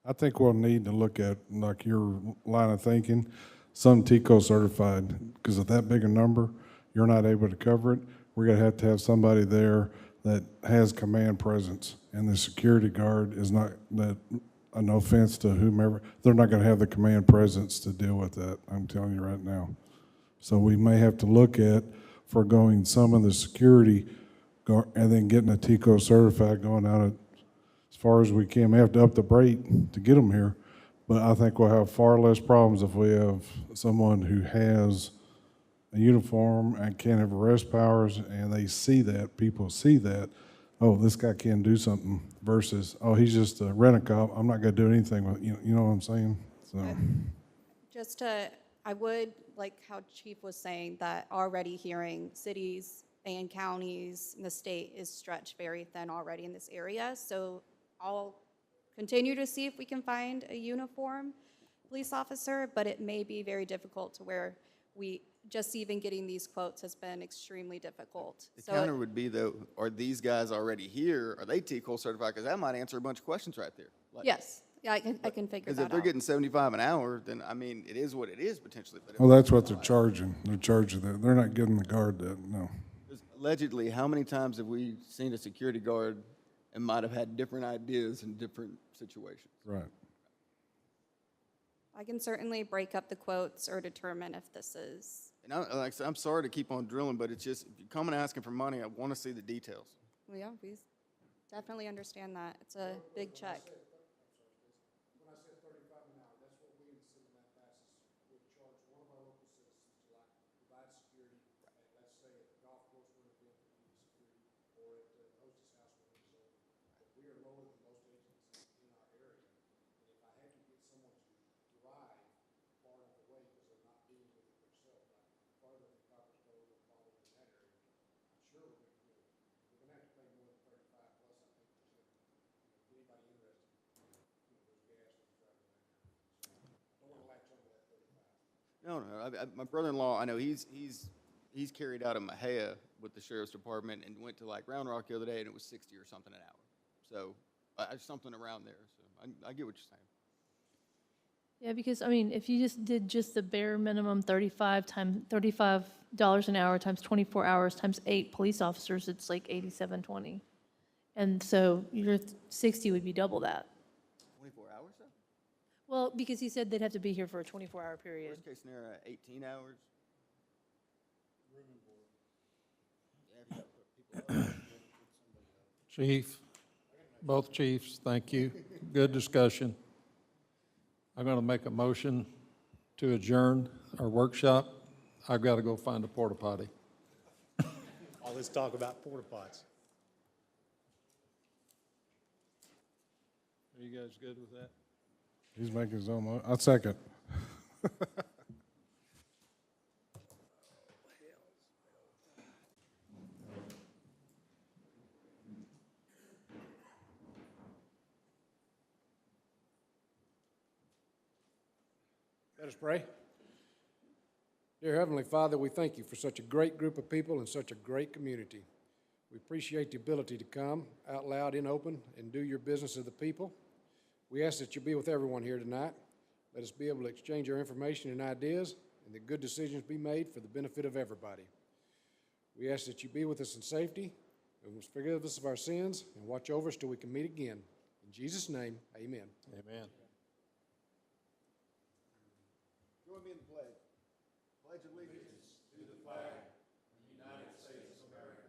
I think we'll need to look at, like your line of thinking, some TCO certified, because of that big a number, you're not able to cover it. We're gonna have to have somebody there that has command presence, and the security guard is not, that, no offense to whomever, they're not gonna have the command presence to deal with that, I'm telling you right now. So we may have to look at foregoing some of the security and then getting a TCO certified going out as far as we can. We have to up the rate to get them here, but I think we'll have far less problems if we have someone who has a uniform and can have arrest powers, and they see that, people see that, oh, this guy can do something, versus, oh, he's just a rent-a-cop, I'm not gonna do anything with, you know what I'm saying? So, Just to, I would, like how Chief was saying, that already hearing cities and counties and the state is stretched very thin already in this area. So I'll continue to see if we can find a uniform police officer, but it may be very difficult to where just even getting these quotes has been extremely difficult. the counter would be though, are these guys already here? Are they TCOL certified? Because that might answer a bunch of questions right there. Like, Yes, yeah, I can figure Because that if they're out. getting 75 an hour, then I mean, it is what it is potentially. But if well, that's what they're charging, that, they're not giving the guard that, no. allegedly, how many times have we seen a security guard and might have had different ideas in different situations? Right. I can certainly break up the quotes or determine if this is, And like I said, I'm sorry to keep on drilling, but it's just, if you come and asking for money, I want to see the details. well, yeah, we definitely understand that. It's a big check. When I said 35 an hour, that's what we in the city of Lampasas would charge one of our local citizens to like provide security at, let's say, at the golf course when it's being community security, or at the hostess house when it's open. But we are lower than most agencies in our area. And if I had to get someone to drive far enough away because they're not dealing with it themselves, like farther than Copper's Cove or farther than that area, I'm sure we're gonna have to pay more than 35 plus, I think, to anybody interested. Those gas was driving that area. So I don't want to latch on to that 35. No, my brother-in-law, I know he's carried out of Mahia with the sheriff's department and went to like Round Rock the other day and it was 60 or something an hour. So, something around there. So I get what you're saying. Yeah, because, I mean, if you just did just the bare minimum $35 an hour times 24 hours times 8 police officers, it's like $87.20. And so your 60 would be double that. 24 hours though? Well, because he said they'd have to be here for a 24-hour period. Worst case scenario, 18 hours? Chief, both chiefs, thank you. Good discussion. I'm going to make a motion to adjourn our workshop. I've got to go find a porta potty. All this talk about porta pots. Are you guys good with that? He's making his own, I'll second. Let us pray. Dear Heavenly Father, we thank you for such a great group of people and such a great community. We appreciate the ability to come out loud in open and do your business of the people. We ask that you be with everyone here tonight. Let us be able to exchange our information and ideas, and that good decisions be made for the benefit of everybody. We ask that you be with us in safety, and forgive us of our sins, and watch over us till we can meet again. In Jesus' name, amen. Amen. Join me in the pledge. Pledge allegiance to the flag of the United States of America,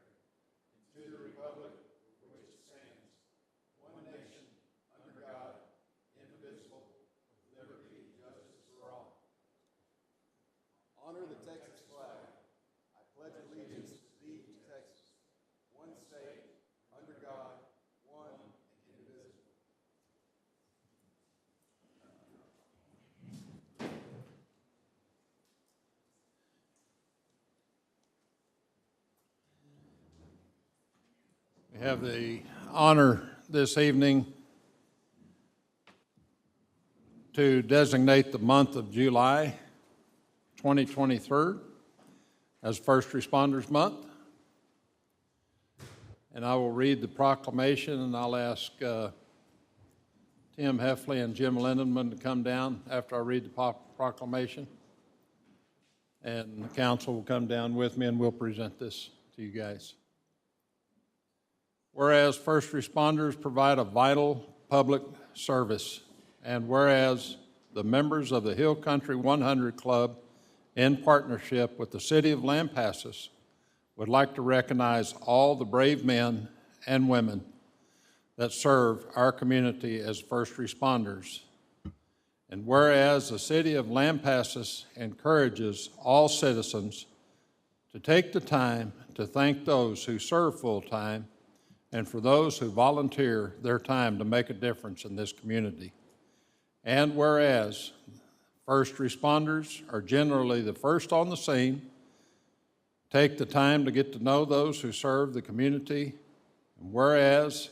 and to the republic for which it stands, one nation, under God, indivisible, with liberty and justice for all. Honor the Texas flag. I pledge allegiance to thee, Texas, one state, under God, one and indivisible. We have the honor this evening to designate the month of July 2023 as First Responders Month. And I will read the proclamation, and I'll ask Tim Heffley and Jim Lindenman to come down after I read the proclamation. And the council will come down with me, and we'll present this to you guys. Whereas first responders provide a vital public service, and whereas the members of the Hill Country 100 Club, in partnership with the City of Lampasas, would like to recognize all the brave men and women that serve our community as first responders. And whereas the City of Lampasas encourages all citizens to take the time to thank those who serve full-time and for those who volunteer their time to make a difference in this community. And whereas first responders are generally the first on the scene, take the time to get to know those who serve the community, and whereas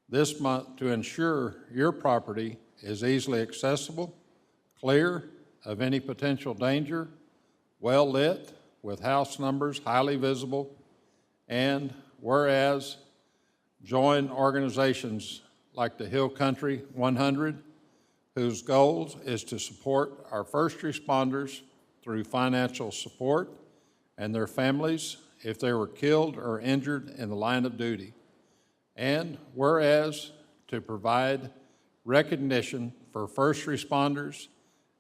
this month to ensure your property is easily accessible, clear of any potential danger, well lit, with house numbers highly visible, and whereas join organizations like the Hill Country 100, whose goal is to support our first responders through financial support and their families if they were killed or injured in the line of duty. And whereas to provide recognition for first responders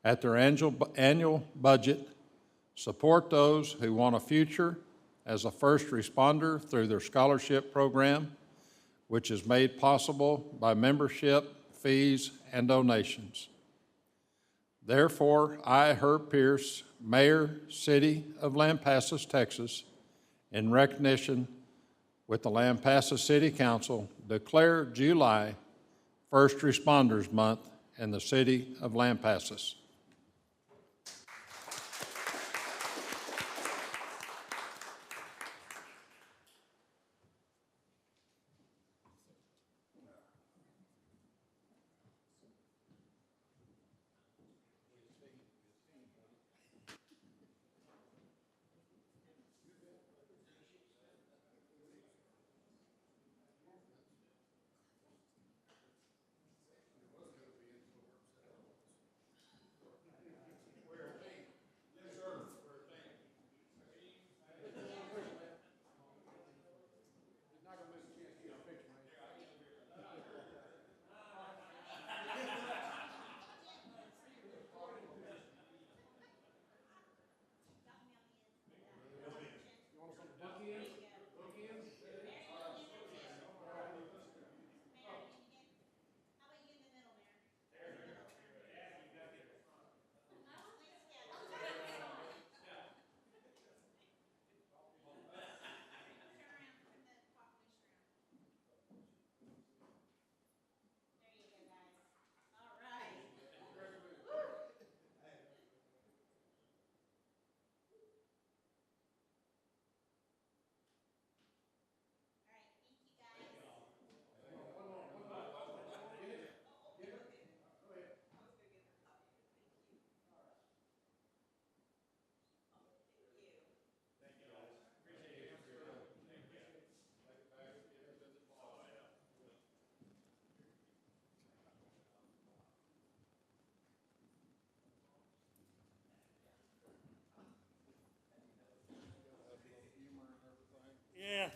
at their annual budget, support those who want a future as a first responder through their scholarship program, which is made possible by membership, fees, and donations. Therefore, I, Herb Pierce, Mayor, City of Lampasas, Texas, in recognition with the Lampasas City Council, declare July First Responders Month in the City of Lampasas.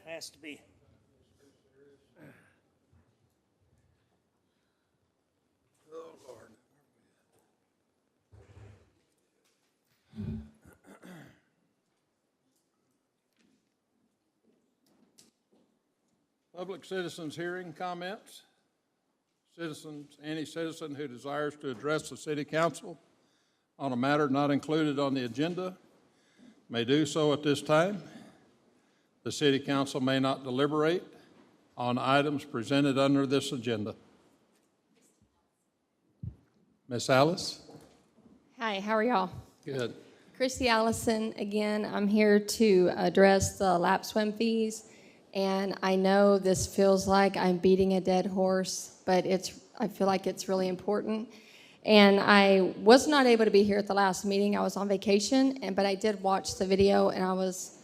has to be. Public citizens hearing comments. Citizens, any citizen who desires to address the city council on a matter not included on the agenda may do so at this time. The city council may not deliberate on items presented under this agenda. Ms. Alice? Hi, how are y'all? Good. Christy Allison again. I'm here to address the lap swim fees. And I know this feels like I'm beating a dead horse, but I feel like it's really important. And I was not able to be here at the last meeting. I was on vacation, but I did watch the video, and I was,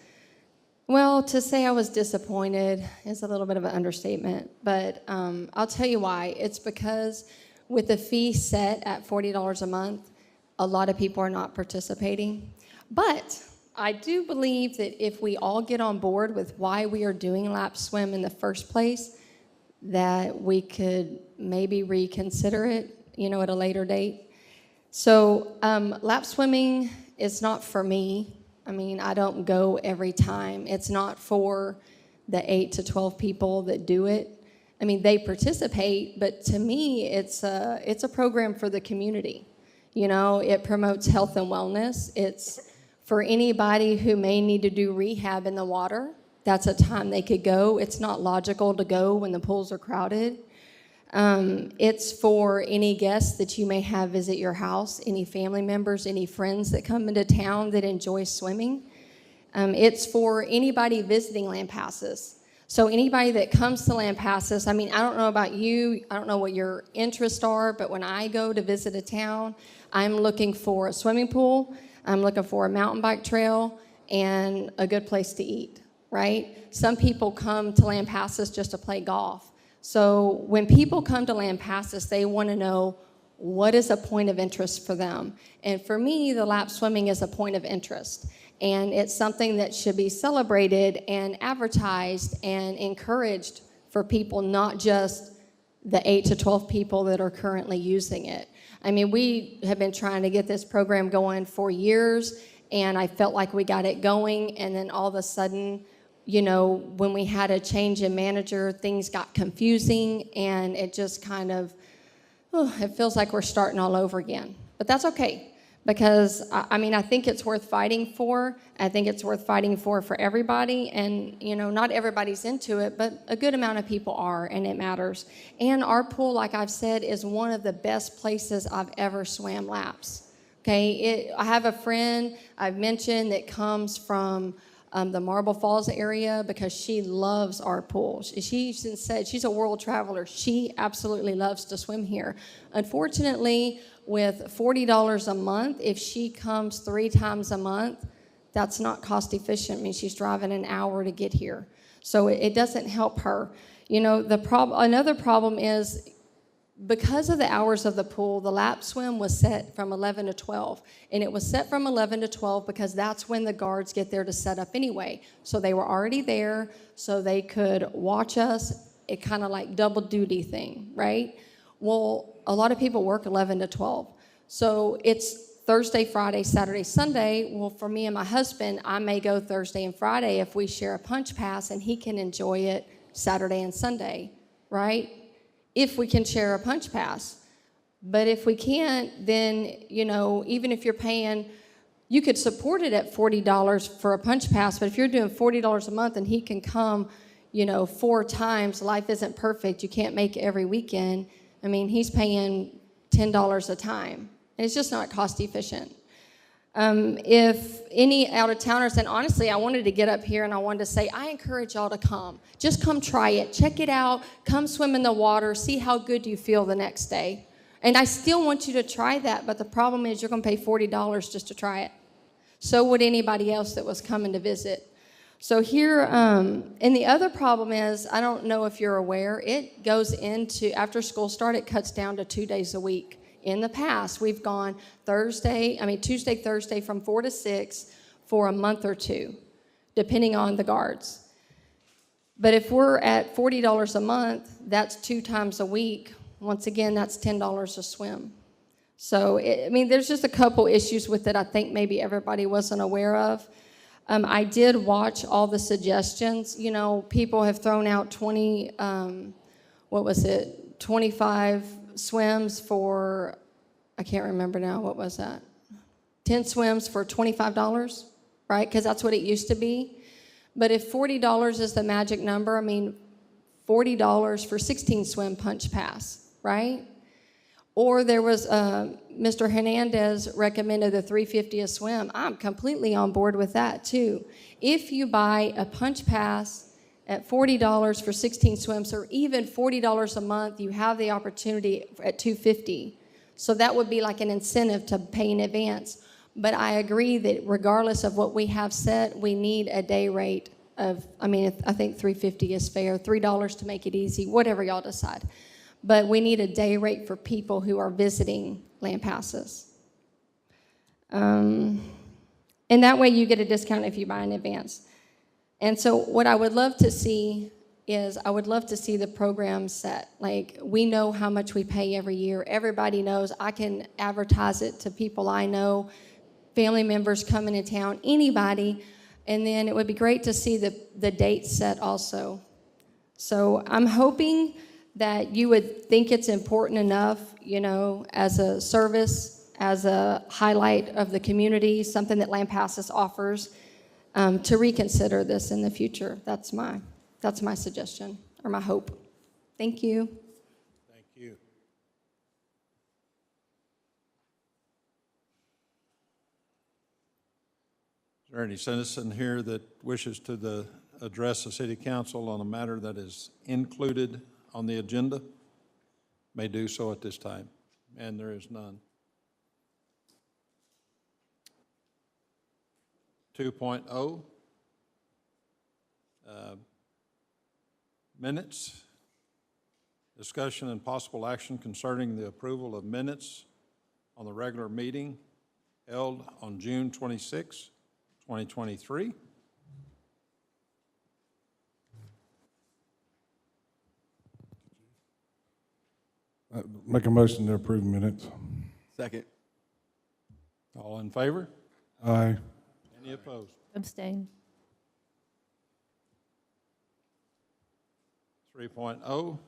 well, to say I was disappointed is a little bit of an understatement. But I'll tell you why. It's because with the fee set at $40 a month, a lot of people are not participating. But I do believe that if we all get on board with why we are doing lap swim in the first place, that we could maybe reconsider it, at a later date. So lap swimming is not for me. I mean, I don't go every time. It's not for the 8 to 12 people that do it. I mean, they participate, but to me, it's a program for the community. It promotes health and wellness. It's for anybody who may need to do rehab in the water. That's a time they could go. It's not logical to go when the pools are crowded. It's for any guests that you may have visit your house, any family members, any friends that come into town that enjoy swimming. It's for anybody visiting Lampasas. So anybody that comes to Lampasas, I mean, I don't know about you, I don't know what your interests are, but when I go to visit a town, I'm looking for a swimming pool, I'm looking for a mountain bike trail, and a good place to eat, right? Some people come to Lampasas just to play golf. So when people come to Lampasas, they want to know what is a point of interest for them. And for me, the lap swimming is a point of interest. And it's something that should be celebrated and advertised and encouraged for people, not just the 8 to 12 people that are currently using it. I mean, we have been trying to get this program going for years, and I felt like we got it going, and then all of a sudden, when we had a change in manager, things got confusing, and it just kind of, it feels like we're starting all over again. But that's okay, because, I think it's worth fighting for. I think it's worth fighting for everybody, and, not everybody's into it, but a good amount of people are, and it matters. And our pool, like I've said, is one of the best places I've ever swam laps, okay? I have a friend I've mentioned that comes from the Marble Falls area because she loves our pool. She said she's a world traveler. She absolutely loves to swim here. Unfortunately, with $40 a month, if she comes 3 times a month, that's not cost efficient. I mean, she's driving an hour to get here. So it doesn't help her. Another problem is because of the hours of the pool, the lap swim was set from 11 to 12. And it was set from 11 to 12 because that's when the guards get there to set up anyway. So they were already there so they could watch us. It kind of like double duty thing, right? Well, a lot of people work 11 to 12. So it's Thursday, Friday, Saturday, Sunday. Well, for me and my husband, I may go Thursday and Friday if we share a punch pass, and he can enjoy it Saturday and Sunday, right? If we can share a punch pass. But if we can't, then, even if you're paying, you could support it at $40 for a punch pass, but if you're doing $40 a month and he can come, 4 times, life isn't perfect, you can't make it every weekend. I mean, he's paying $10 a time. And it's just not cost efficient. If any out-of-towners, and honestly, I wanted to get up here and I wanted to say, I encourage y'all to come. Just come try it. Check it out. Come swim in the water. See how good you feel the next day. And I still want you to try that, but the problem is you're going to pay $40 just to try it. So would anybody else that was coming to visit. So here, and the other problem is, I don't know if you're aware, it goes into, after school start, it cuts down to 2 days a week. In the past, we've gone Tuesday, Thursday from 4 to 6 for a month or two, depending on the guards. But if we're at $40 a month, that's 2 times a week. Once again, that's $10 a swim. So, I mean, there's just a couple issues with it I think maybe everybody wasn't aware of. I did watch all the suggestions. You know, people have thrown out 25 swims for, I can't remember now, what was that? 10 swims for $25, right? Because that's what it used to be. But if $40 is the magic number, I mean, $40 for 16 swim punch pass, right? Or there was, Mr. Hernandez recommended the $350 a swim. I'm completely on board with that too. If you buy a punch pass at $40 for 16 swims, or even $40 a month, you have the opportunity at $250. So that would be like an incentive to pay in advance. But I agree that regardless of what we have set, we need a day rate of, I mean, I think $350 is fair, $3 to make it easy, whatever y'all decide. But we need a day rate for people who are visiting Lampasas. And that way you get a discount if you buy in advance. And so what I would love to see is I would love to see the program set. Like, we know how much we pay every year. Everybody knows. I can advertise it to people I know, family members coming to town, anybody. And then it would be great to see the date set also. So I'm hoping that you would think it's important enough, you know, as a service, as a highlight of the community, something that Lampasas offers, to reconsider this in the future. That's my suggestion, or my hope. Thank you. Thank you. Is there any citizen here that wishes to address the city council on a matter that is included on the agenda? May do so at this time, and there is none. 2.0, minutes. Discussion and possible action concerning the approval of minutes on the regular meeting held on June 26, 2023. Make a motion to approve minutes. Second. All in favor? Aye. Any opposed? Abstain. 3.0,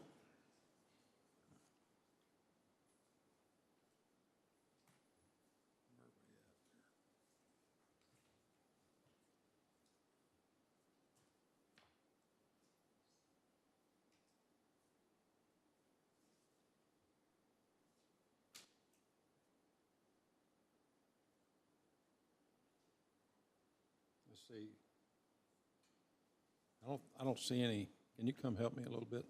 let's see. I don't see any. Can you come help me a little bit?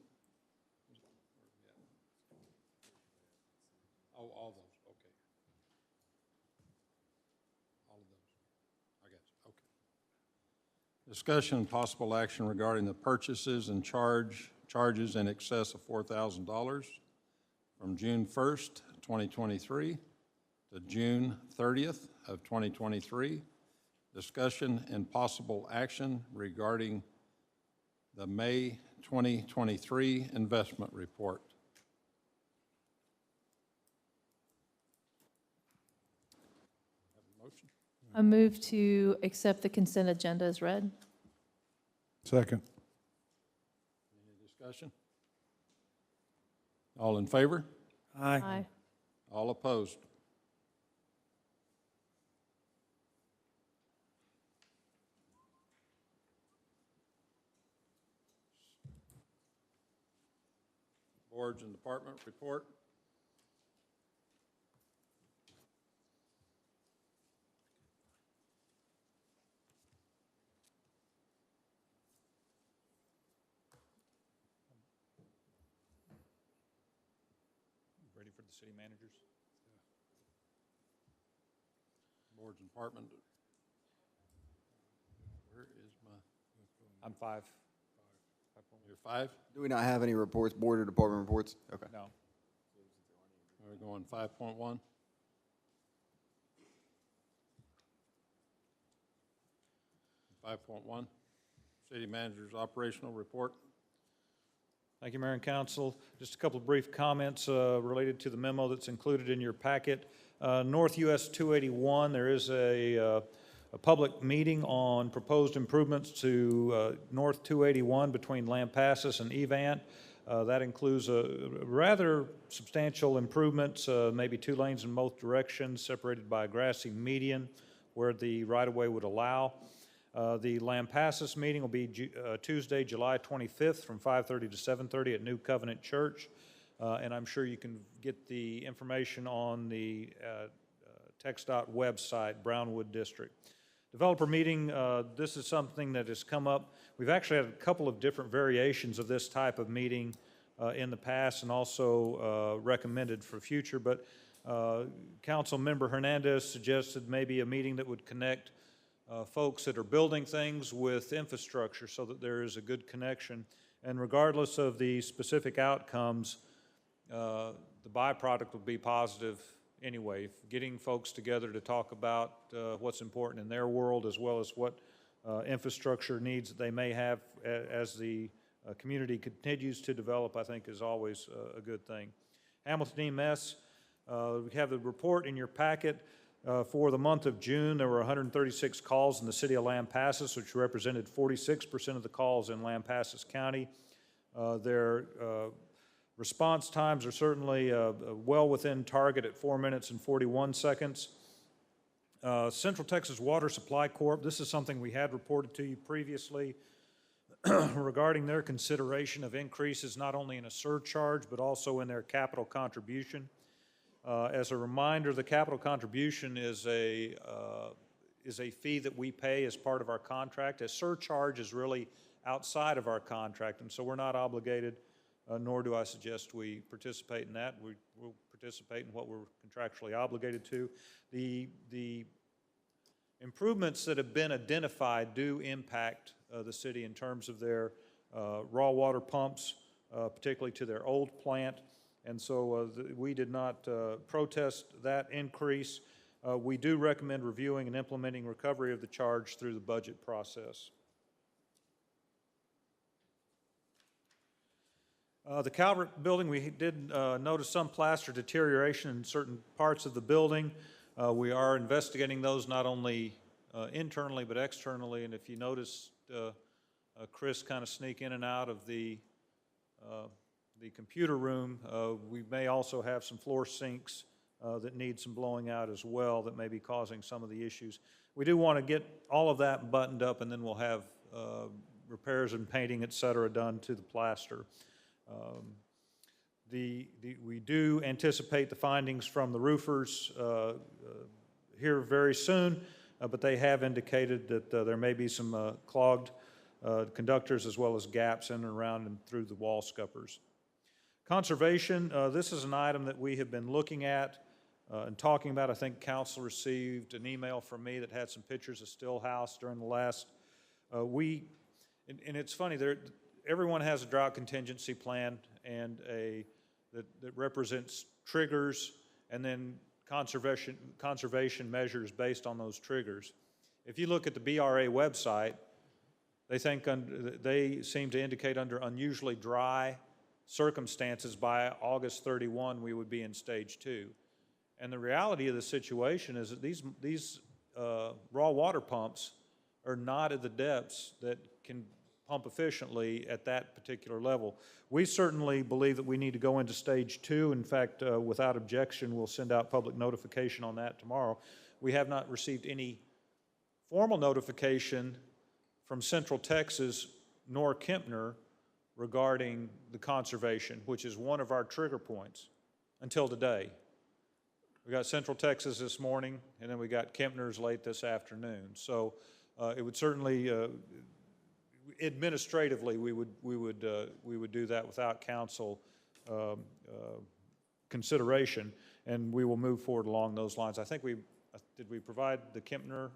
Oh, all those, okay. All of those. I got you, okay. Discussion and possible action regarding the purchases and charges in excess of $4,000 from June 1st, 2023 to June 30th of 2023. Discussion and possible action regarding the May 2023 investment report. Motion? I move to accept the consent agenda as read. Second. Any discussion? All in favor? Aye. All opposed? Boards and department report. Ready for the city managers? Boards and department. Where is my? I'm 5. You're 5? Do we not have any reports, board or department reports? Okay. No. Are we going 5.1? 5.1. City Manager's operational report. Thank you, Mayor and Council. Just a couple of brief comments related to the memo that's included in your packet. North US 281, there is a public meeting on proposed improvements to North 281 between Lampasas and Evant. That includes rather substantial improvements, maybe 2 lanes in both directions, separated by a grassy median where the right-of-way would allow. The Lampasas meeting will be Tuesday, July 25th from 5:30 to 7:30 at New Covenant Church. And I'm sure you can get the information on the TxDOT website, Brownwood District. Developer meeting, this is something that has come up. We've actually had a couple of different variations of this type of meeting in the past and also recommended for future, but Council Member Hernandez suggested maybe a meeting that would connect folks that are building things with infrastructure so that there is a good connection. And regardless of the specific outcomes, the byproduct will be positive anyway. Getting folks together to talk about what's important in their world as well as what infrastructure needs that they may have as the community continues to develop, I think is always a good thing. Hamilton EMS, we have the report in your packet. For the month of June, there were 136 calls in the city of Lampasas, which represented 46% of the calls in Lampasas County. Their response times are certainly well within target at 4 minutes and 41 seconds. Central Texas Water Supply Corp., this is something we had reported to you previously regarding their consideration of increases not only in a surcharge but also in their capital contribution. As a reminder, the capital contribution is a fee that we pay as part of our contract. A surcharge is really outside of our contract, and so we're not obligated, nor do I suggest we participate in that. We will participate in what we're contractually obligated to. The improvements that have been identified do impact the city in terms of their raw water pumps, particularly to their old plant. And so we did not protest that increase. We do recommend reviewing and implementing recovery of the charge through the budget process. The Calvert building, we did notice some plaster deterioration in certain parts of the building. We are investigating those not only internally but externally, and if you notice Chris kind of sneak in and out of the computer room, we may also have some floor sinks that need some blowing out as well that may be causing some of the issues. We do want to get all of that buttoned up, and then we'll have repairs and painting, et cetera, done to the plaster. We do anticipate the findings from the roofers here very soon, but they have indicated that there may be some clogged conductors as well as gaps in and around and through the wall scuppers. Conservation, this is an item that we have been looking at and talking about. I think council received an email from me that had some pictures of Stillhouse during the last week. And it's funny, everyone has a drought contingency plan and that represents triggers and then conservation measures based on those triggers. If you look at the BRA website, they seem to indicate under unusually dry circumstances by August 31 we would be in stage 2. And the reality of the situation is that these raw water pumps are not at the depths that can pump efficiently at that particular level. We certainly believe that we need to go into stage 2. In fact, without objection, we'll send out public notification on that tomorrow. We have not received any formal notification from Central Texas nor Kempner regarding the conservation, which is one of our trigger points until today. We got Central Texas this morning, and then we got Kempner's late this afternoon. So it would certainly, administratively, we would do that without council consideration, and we will move forward along those lines. I think did we provide the Kempner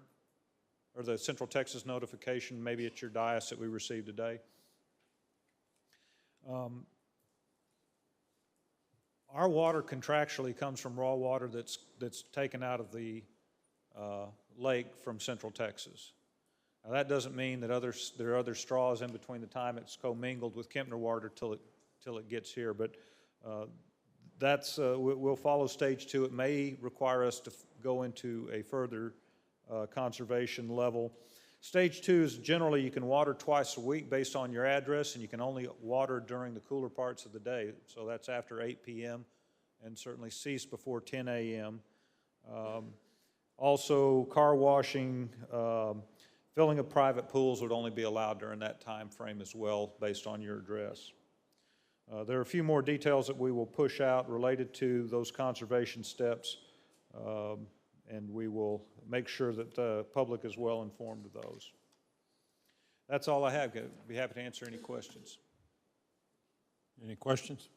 or the Central Texas notification maybe at your dais that we received today? Our water contractually comes from raw water that's taken out of the lake from Central Texas. Now, that doesn't mean that there are other straws in between the time it's commingled with Kempner water till it gets here, but we'll follow stage 2. It may require us to go into a further conservation level. Stage 2 is generally you can water twice a week based on your address, and you can only water during the cooler parts of the day. So that's after 8 p.m. and certainly cease before 10 a.m. Also, car washing, filling of private pools would only be allowed during that time frame as well, based on your address. There are a few more details that we will push out related to those conservation steps, and we will make sure that the public is well informed of those. That's all I have. I'd be happy to answer any questions. Any questions?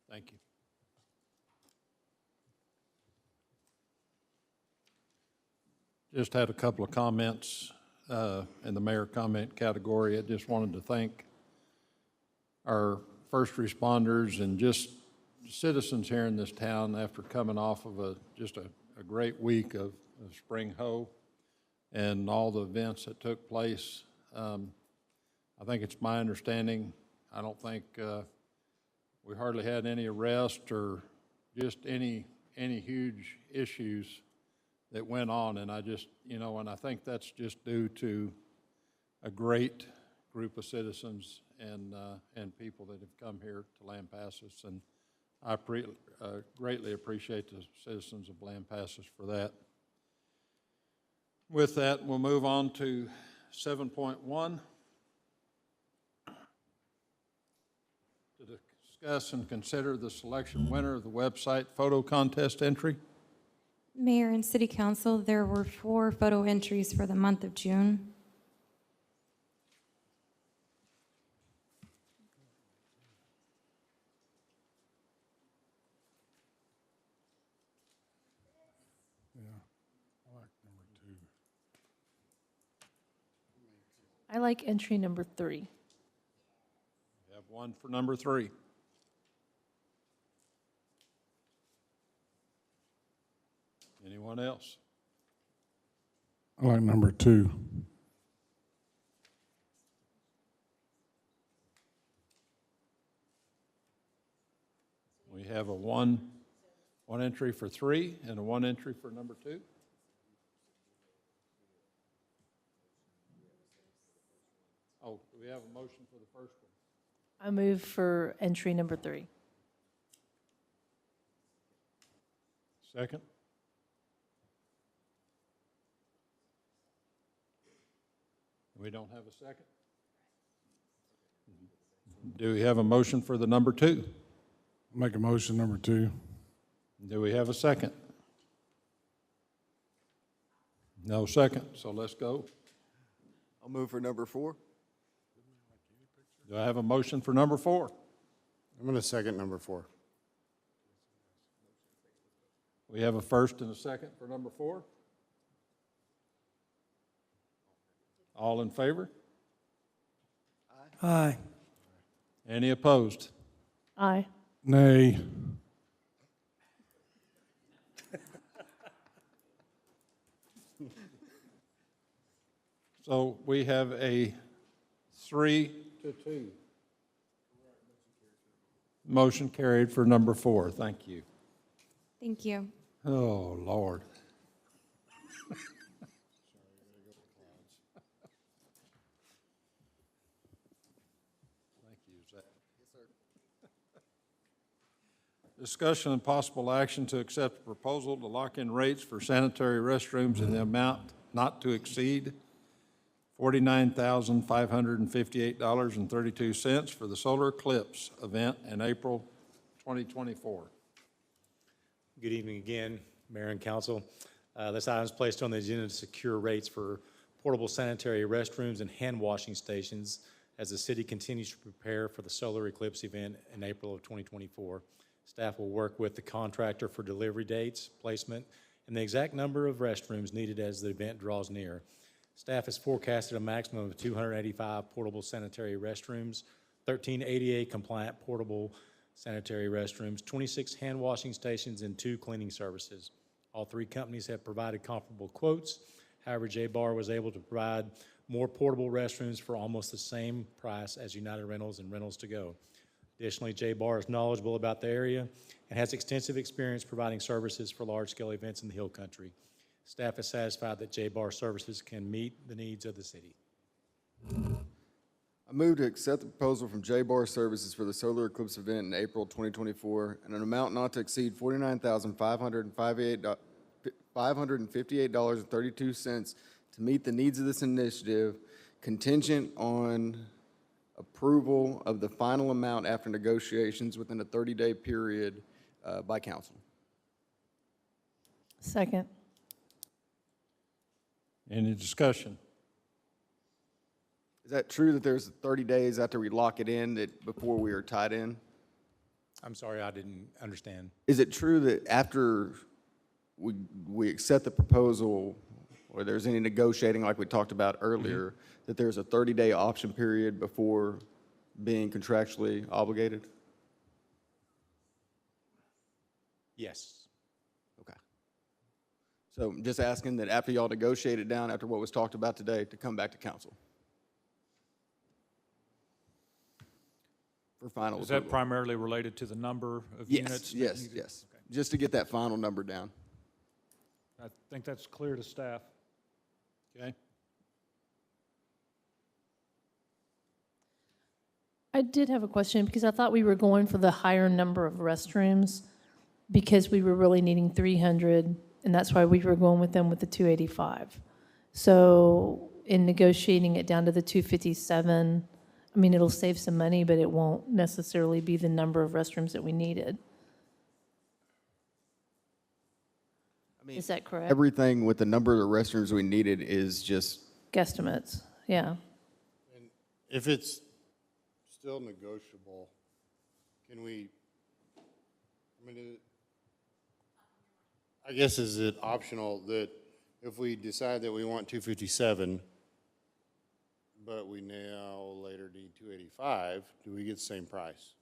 Thank you. Just had a couple of comments in the mayor comment category. I just wanted to thank our first responders and just citizens here in this town after coming off of just a great week of Spring Hoe and all the events that took place. I think it's my understanding, I don't think we hardly had any arrests or just any huge issues that went on, and I just, and I think that's just due to a great group of citizens and people that have come here to Lampasas, and I greatly appreciate the citizens of Lampasas for that. With that, we'll move on to 7.1. To discuss and consider the selection winner of the website photo contest entry. Mayor and City Council, there were 4 photo entries for the month of June. I like entry number 3. We have one for number 3. Anyone else? I like number 2. We have a one entry for 3 and a 1 entry for number 2. Oh, do we have a motion for the first one? I move for entry number 3. Second? We don't have a second? Do we have a motion for the number 2? Make a motion number 2. Do we have a second? No second, so let's go. I'll move for number 4. Do I have a motion for number 4? I'm going to second number 4. We have a first and a second for number 4. All in favor? Aye. Any opposed? Aye. Nay. So we have a 3-2. Motion carried for number 4. Thank you. Thank you. Oh, Lord. Thank you, Zach. Yes, sir. Discussion and possible action to accept a proposal to lock in rates for sanitary restrooms in the amount not to exceed $49,558.32 for the solar eclipse event in April 2024. Good evening again, Mayor and Council. This item is placed on the agenda to secure rates for portable sanitary restrooms and hand washing stations as the city continues to prepare for the solar eclipse event in April of 2024. Staff will work with the contractor for delivery dates, placement, and the exact number of restrooms needed as the event draws near. Staff has forecasted a maximum of 285 portable sanitary restrooms, 13 ADA compliant portable sanitary restrooms, 26 hand washing stations, and 2 cleaning services. All 3 companies have provided comparable quotes. However, J-Bar was able to provide more portable restrooms for almost the same price as United Rentals and Rentals to Go. Additionally, J-Bar is knowledgeable about the area and has extensive experience providing services for large-scale events in the Hill Country. Staff is satisfied that J-Bar services can meet the needs of the city. I move to accept the proposal from J-Bar Services for the solar eclipse event in April 2024 and an amount not to exceed $49,558.32 to meet the needs of this initiative, contingent on approval of the final amount after negotiations within a 30-day period by council. Second. Any discussion? Is that true that there's 30 days after we lock it in that before we are tied in? I'm sorry, I didn't understand. Is it true that after we accept the proposal, or there's any negotiating like we talked about earlier, that there's a 30-day option period before being contractually obligated? Yes. Okay. So I'm just asking that after y'all negotiate it down, after what was talked about today, to come back to council for final Is that approval. primarily related to the number of Yes, units? yes, yes. Just to get that final number down. I think that's clear to staff. Okay. I did have a question because I thought we were going for the higher number of restrooms because we were really needing 300, and that's why we were going with them with the 285. So in negotiating it down to the 257, I mean, it'll save some money, but it won't necessarily be the number of restrooms that we needed. I mean, Is that correct? everything with the number of restrooms we needed is just, Guesstimates, yeah. And if it's still negotiable, can we, I mean, I guess is it optional that if we decide that we want 257, but we now later need 285, do we get the same price?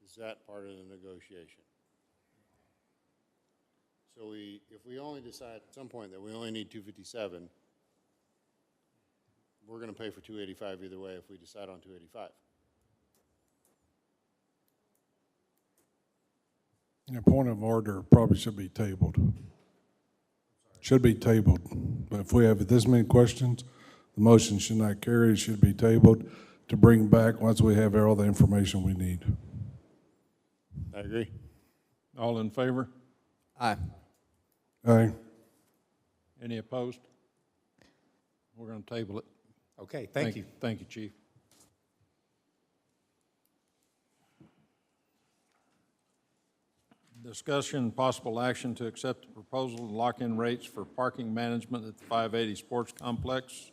Is that part of the negotiation? So if we only decide at some point that we only need 257, we're going to pay for 285 either way if we decide on 285. A point of order probably should be tabled. Should be tabled. But if we have this many questions, the motion should not carry. It should be tabled to bring back once we have all the information we need. I agree. All in favor? aye. Aye. Any opposed? We're going to table it. Okay, thank you. Thank you, Chief. Discussion and possible action to accept the proposal and lock-in rates for parking management at the 580 Sports Complex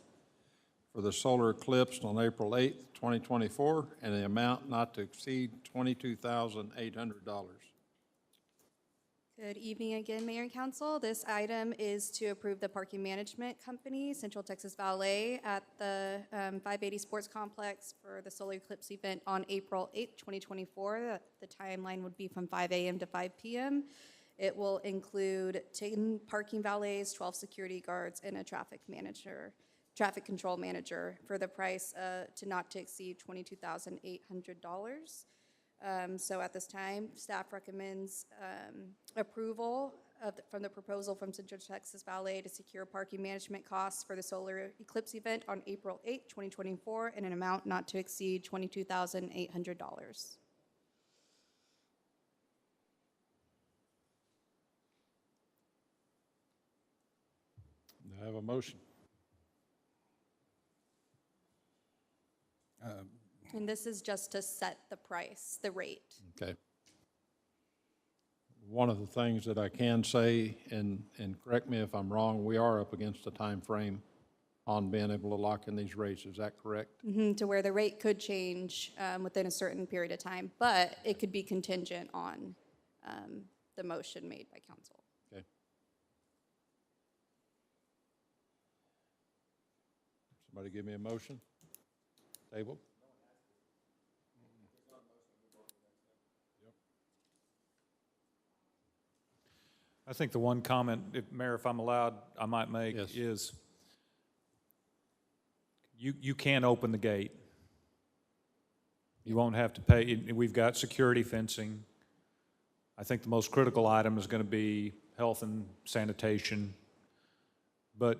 for the solar eclipse on April 8th, 2024, and the amount not to exceed $22,800. Good evening again, Mayor and Council. This item is to approve the parking management company, Central Texas Valet, at the 580 Sports Complex for the solar eclipse event on April 8th, 2024. The timeline would be from 5 a.m. to 5 p.m. It will include 10 parking valets, 12 security guards, and a traffic control manager for the price to not to exceed $22,800. So at this time, staff recommends approval from the proposal from Central Texas Valet to secure parking management costs for the solar eclipse event on April 8, 2024, in an amount not to exceed $22,800. Do I have a motion? And this is just to set the price, the rate. Okay. One of the things that I can say, and correct me if I'm wrong, we are up against a time frame on being able to lock in these rates. Is that correct? To where the rate could change within a certain period of time, but it could be contingent on the motion made by council. Okay. Somebody give me a motion? Table? I think the one comment, Mayor, if I'm allowed, I might make Yes. is you can open the gate. You won't have to pay. We've got security fencing. I think the most critical item is going to be health and sanitation. But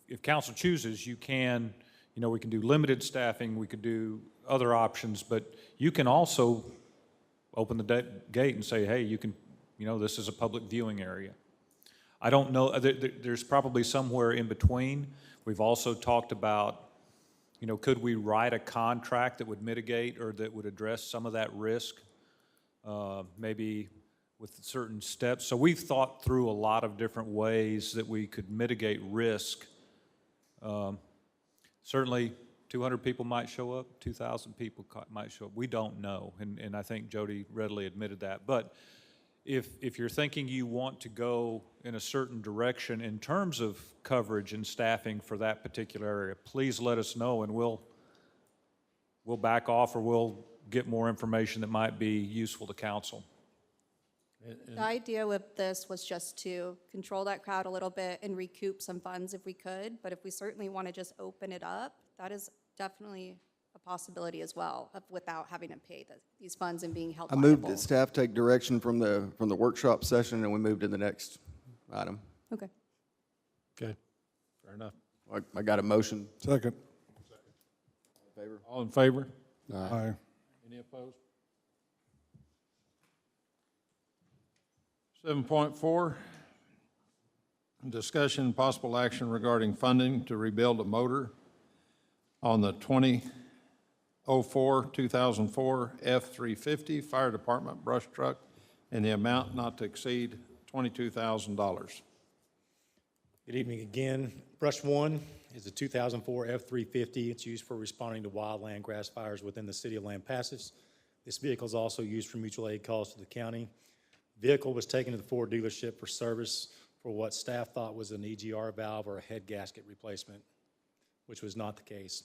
if council chooses, you can, we can do limited staffing, we could do other options, but you can also open the gate and say, hey, you can, this is a public viewing area. I don't know, there's probably somewhere in between. We've also talked about, could we write a contract that would mitigate or that would address some of that risk, maybe with certain steps. So we've thought through a lot of different ways that we could mitigate risk. Certainly, 200 people might show up, 2,000 people might show up. We don't know, and I think Jody readily admitted that. But if you're thinking you want to go in a certain direction in terms of coverage and staffing for that particular area, please let us know, and we'll back off or we'll get more information that might be useful to council. The idea with this was just to control that crowd a little bit and recoup some funds if we could, but if we certainly want to just open it up, that is definitely a possibility as well, without having to pay these funds and being held I liable. moved that staff take direction from the workshop session, and we moved to the next item. Okay. Okay, fair enough. I got a motion. Second. Favor? All in favor? Aye. Any opposed? 7.4, discussion and possible action regarding funding to rebuild a motor on the 2004 F-350 Fire Department brush truck in the amount not to exceed $22,000. Good evening again. Brush 1 is a 2004 F-350. It's used for responding to wildland grass fires within the city of Lampasas. This vehicle is also used for mutual aid calls to the county. Vehicle was taken to the Ford dealership for service for what staff thought was an EGR valve or a head gasket replacement, which was not the case.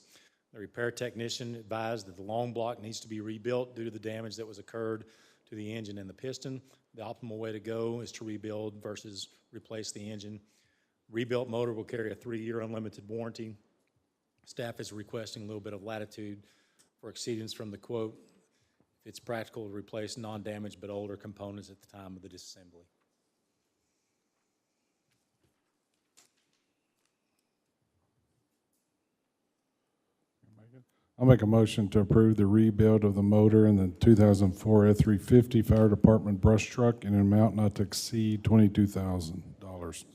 The repair technician advised that the long block needs to be rebuilt due to the damage that was occurred to the engine and the piston. The optimal way to go is to rebuild versus replace the engine. Rebuilt motor will carry a 3-year unlimited warranty. Staff is requesting a little bit of latitude for exceedance from the quote. It's practical to replace non-damaged but older components at the time of the disassembly. I'll make a motion to approve the rebuild of the motor in the 2004 F-350 Fire Department brush truck in an amount not to exceed $22,000.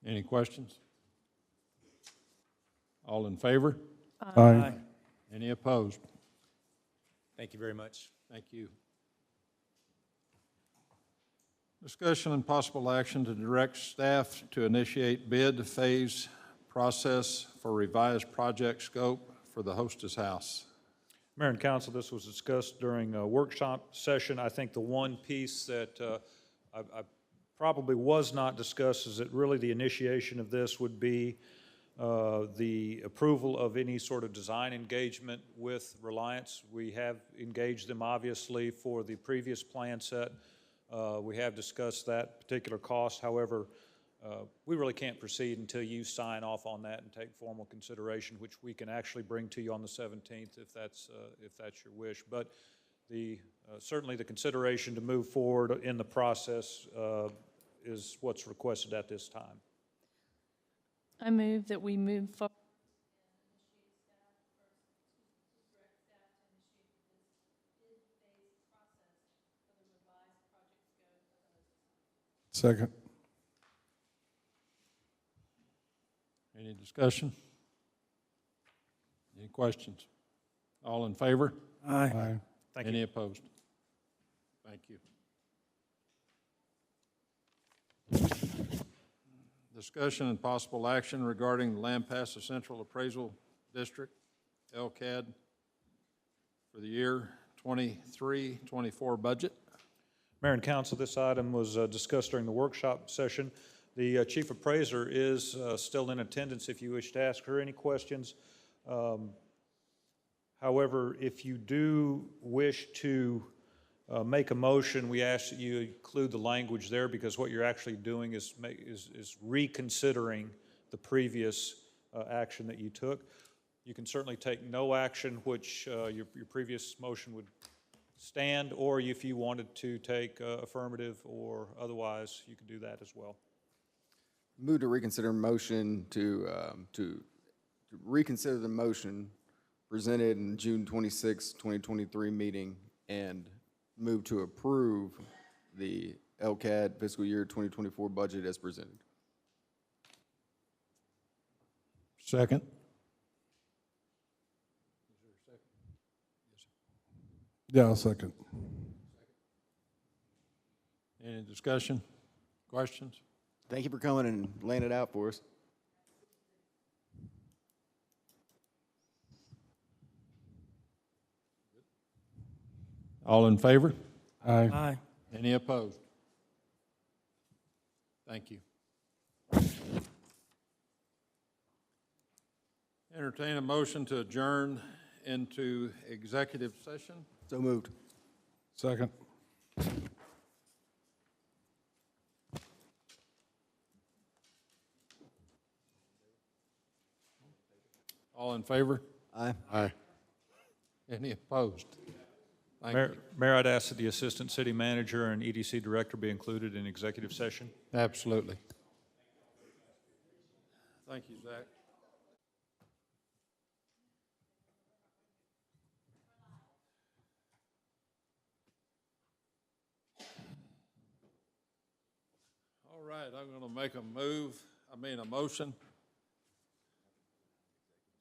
Any questions? All in favor? Aye. Any opposed? Thank you very much. Thank you. Discussion and possible action to direct staff to initiate bid phase process for revised project scope for the Hostess House. Mayor and council, this was discussed during a workshop session. I think the one piece that I probably was not discussed is that really the initiation of this would be the approval of any sort of design engagement with Reliance. We have engaged them obviously for the previous plan set. We have discussed that particular cost. However, we really can't proceed until you sign off on that and take formal consideration, which we can actually bring to you on the 17th if that's your wish. But certainly the consideration to move forward in the process is what's requested at this time. I move that we move forward. Second. Any discussion? Any questions? All in favor? Aye. Thank you. Any opposed? Thank you. Discussion and possible action regarding the Lampasas Central Appraisal District, LCAD, for the year 23-24 budget. Mayor and council, this item was discussed during the workshop session. The chief appraiser is still in attendance if you wish to ask her any questions. However, if you do wish to make a motion, we ask that you include the language there, because what you're actually doing is reconsidering the previous action that you took. You can certainly take no action, which your previous motion would stand, or if you wanted to take affirmative or otherwise, you could do that as well. Move to reconsider motion to reconsider the motion presented in June 26, 2023 meeting, and move to approve the LCAD fiscal year 2024 budget as presented. Second. Yeah, I'll second. Any discussion, questions? Thank you for coming and laying it out for us. All in favor? Aye. Any opposed? Thank you. Entertain a motion to adjourn into executive session. So moved. Second. All in favor? Aye. Aye. Any opposed? Thank you. Mayor, I'd ask that the Assistant City Manager and EDC Director be included in executive session. Absolutely. Thank you, Zach. All right, I'm going to make a motion.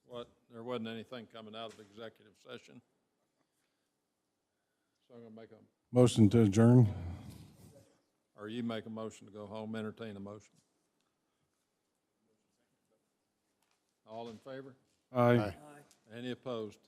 What? There wasn't anything coming out of executive session. So I'm going to make a, Motion to adjourn. or you make a motion to go home, entertain a motion. All in favor? Aye. Any opposed?